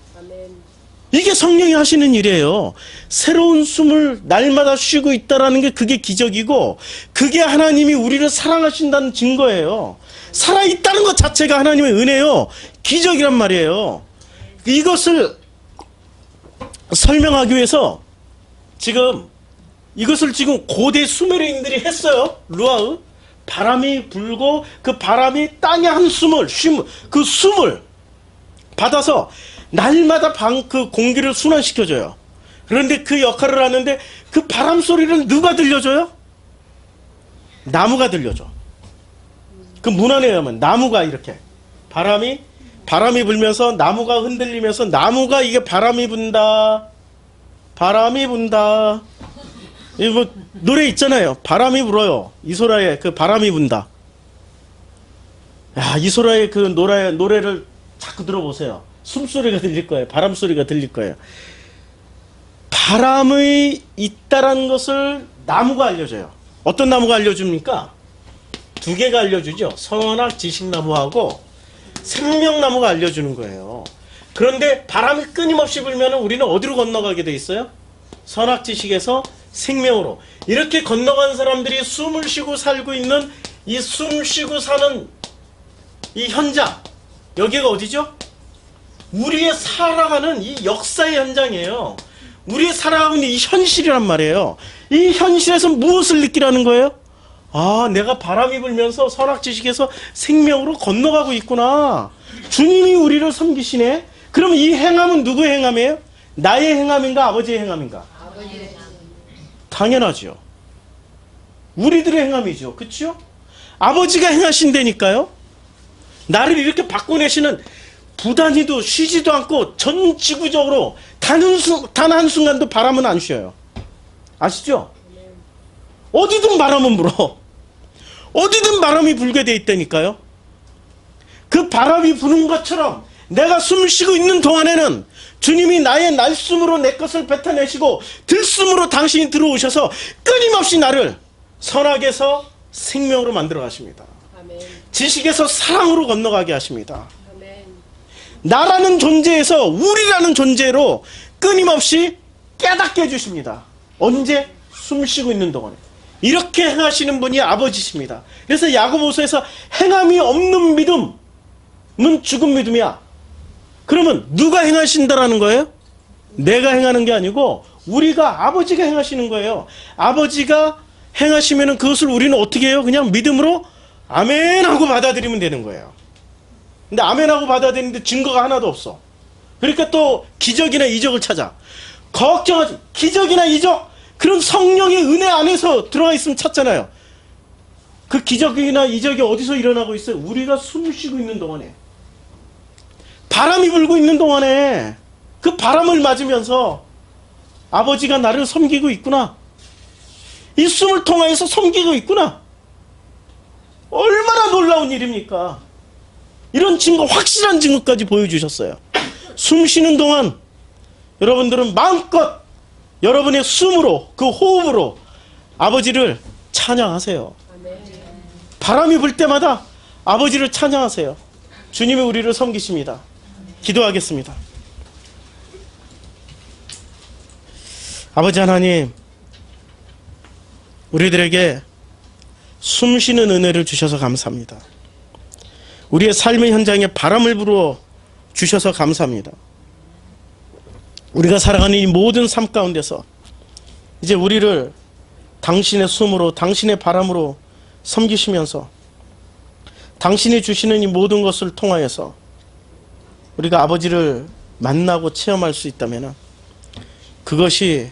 이게 성령이 하시는 일이에요. 새로운 숨을 날마다 쉬고 있다라는 게 그게 기적이고 그게 하나님이 우리를 사랑하신다는 증거예요. 살아있다는 것 자체가 하나님의 은혜요. 기적이란 말이에요. 이것을 설명하기 위해서 이것을 지금 고대 수메르인들이 했어요. 루아흐. 바람이 불고 그 바람이 땅에 한 숨을 그 숨을 받아서 날마다 그 공기를 순환시켜줘요. 그런데 그 역할을 하는데 그 바람 소리를 누가 들려줘요? 나무가 들려줘. 그 문안에 의하면 나무가 이렇게 바람이 불면서 나무가 흔들리면서 나무가 이게 바람이 분다. 이 뭐 노래 있잖아요. 바람이 불어요. 이소라의 그 바람이 분다. 야, 이소라의 그 노래를 자꾸 들어보세요. 숨소리가 들릴 거예요. 바람 소리가 들릴 거예요. 바람이 있다라는 것을 나무가 알려줘요. 어떤 나무가 알려줍니까? 두 개가 알려주죠. 선악 지식나무하고 생명나무가 알려주는 거예요. 그런데 바람이 끊임없이 불면 우리는 어디로 건너가게 돼 있어요? 선악 지식에서 생명으로. 이렇게 건너간 사람들이 숨을 쉬고 살고 있는 이 숨 쉬고 사는 이 현장, 여기가 어디죠? 우리의 살아가는 이 역사의 현장이에요. 우리의 살아가고 있는 이 현실이란 말이에요. 이 현실에서 무엇을 느끼라는 거예요? 아, 내가 바람이 불면서 선악지식에서 생명으로 건너가고 있구나. 주님이 우리를 섬기시네. 그럼 이 행함은 누구의 행함이에요? 나의 행함인가 아버지의 행함인가? 아버지의 행함. 당연하죠. 우리들의 행함이죠. 그렇죠? 아버지가 행하신다니까요. 나를 이렇게 바꿔내시는 부단히도 쉬지도 않고 전 지구적으로 단 한순간도 바람은 안 쉬어요. 아시죠? 어디든 바람은 불어. 어디든 바람이 불게 돼 있다니까요. 그 바람이 부는 것처럼 내가 숨 쉬고 있는 동안에는 주님이 나의 날숨으로 내 것을 뱉어내시고 들숨으로 당신이 들어오셔서 끊임없이 나를 선악에서 생명으로 만들어 가십니다. 아멘. 지식에서 사랑으로 건너가게 하십니다. 아멘. 나라는 존재에서 우리라는 존재로 끊임없이 깨닫게 해주십니다. 언제? 숨 쉬고 있는 동안에. 이렇게 행하시는 분이 아버지십니다. 그래서 야고보서에서 행함이 없는 믿음은 죽은 믿음이야. 그러면 누가 행하신다라는 거예요? 내가 행하는 게 아니고 우리가 아버지가 행하시는 거예요. 아버지가 행하시면 그것을 우리는 어떻게 해요? 그냥 믿음으로 아멘 하고 받아들이면 되는 거예요. 근데 아멘 하고 받아들이는데 증거가 하나도 없어. 그러니까 또 기적이나 이적을 찾아. 걱정하지. 기적이나 이적, 그런 성령의 은혜 안에서 들어가 있으면 찾잖아요. 그 기적이나 이적이 어디서 일어나고 있어요? 우리가 숨 쉬고 있는 동안에, 바람이 불고 있는 동안에, 그 바람을 맞으면서 아버지가 나를 섬기고 있구나, 이 숨을 통하여서 섬기고 있구나. 얼마나 놀라운 일입니까? 이런 증거, 확실한 증거까지 보여주셨어요. 숨 쉬는 동안 여러분들은 마음껏 여러분의 숨으로, 그 호흡으로 아버지를 찬양하세요. 바람이 불 때마다 아버지를 찬양하세요. 주님이 우리를 섬기십니다. 기도하겠습니다. 아버지 하나님, 우리들에게 숨 쉬는 은혜를 주셔서 감사합니다. 우리의 삶의 현장에 바람을 불어 주셔서 감사합니다. 우리가 살아가는 이 모든 삶 가운데서 이제 우리를 당신의 숨으로, 당신의 바람으로 섬기시면서 당신이 주시는 이 모든 것을 통하여서 우리가 아버지를 만나고 체험할 수 있다면 그것이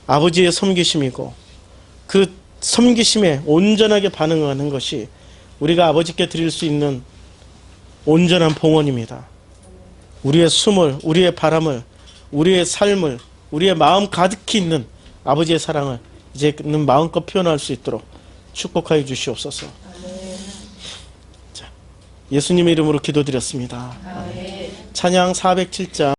아버지의 섬기심이고, 그 섬기심에 온전하게 반응하는 것이 우리가 아버지께 드릴 수 있는 온전한 봉헌입니다. 우리의 숨을, 우리의 바람을, 우리의 삶을, 우리의 마음 가득히 있는 아버지의 사랑을 이제는 마음껏 표현할 수 있도록 축복하여 주시옵소서. 자, 예수님의 이름으로 기도드렸습니다. 찬양 407장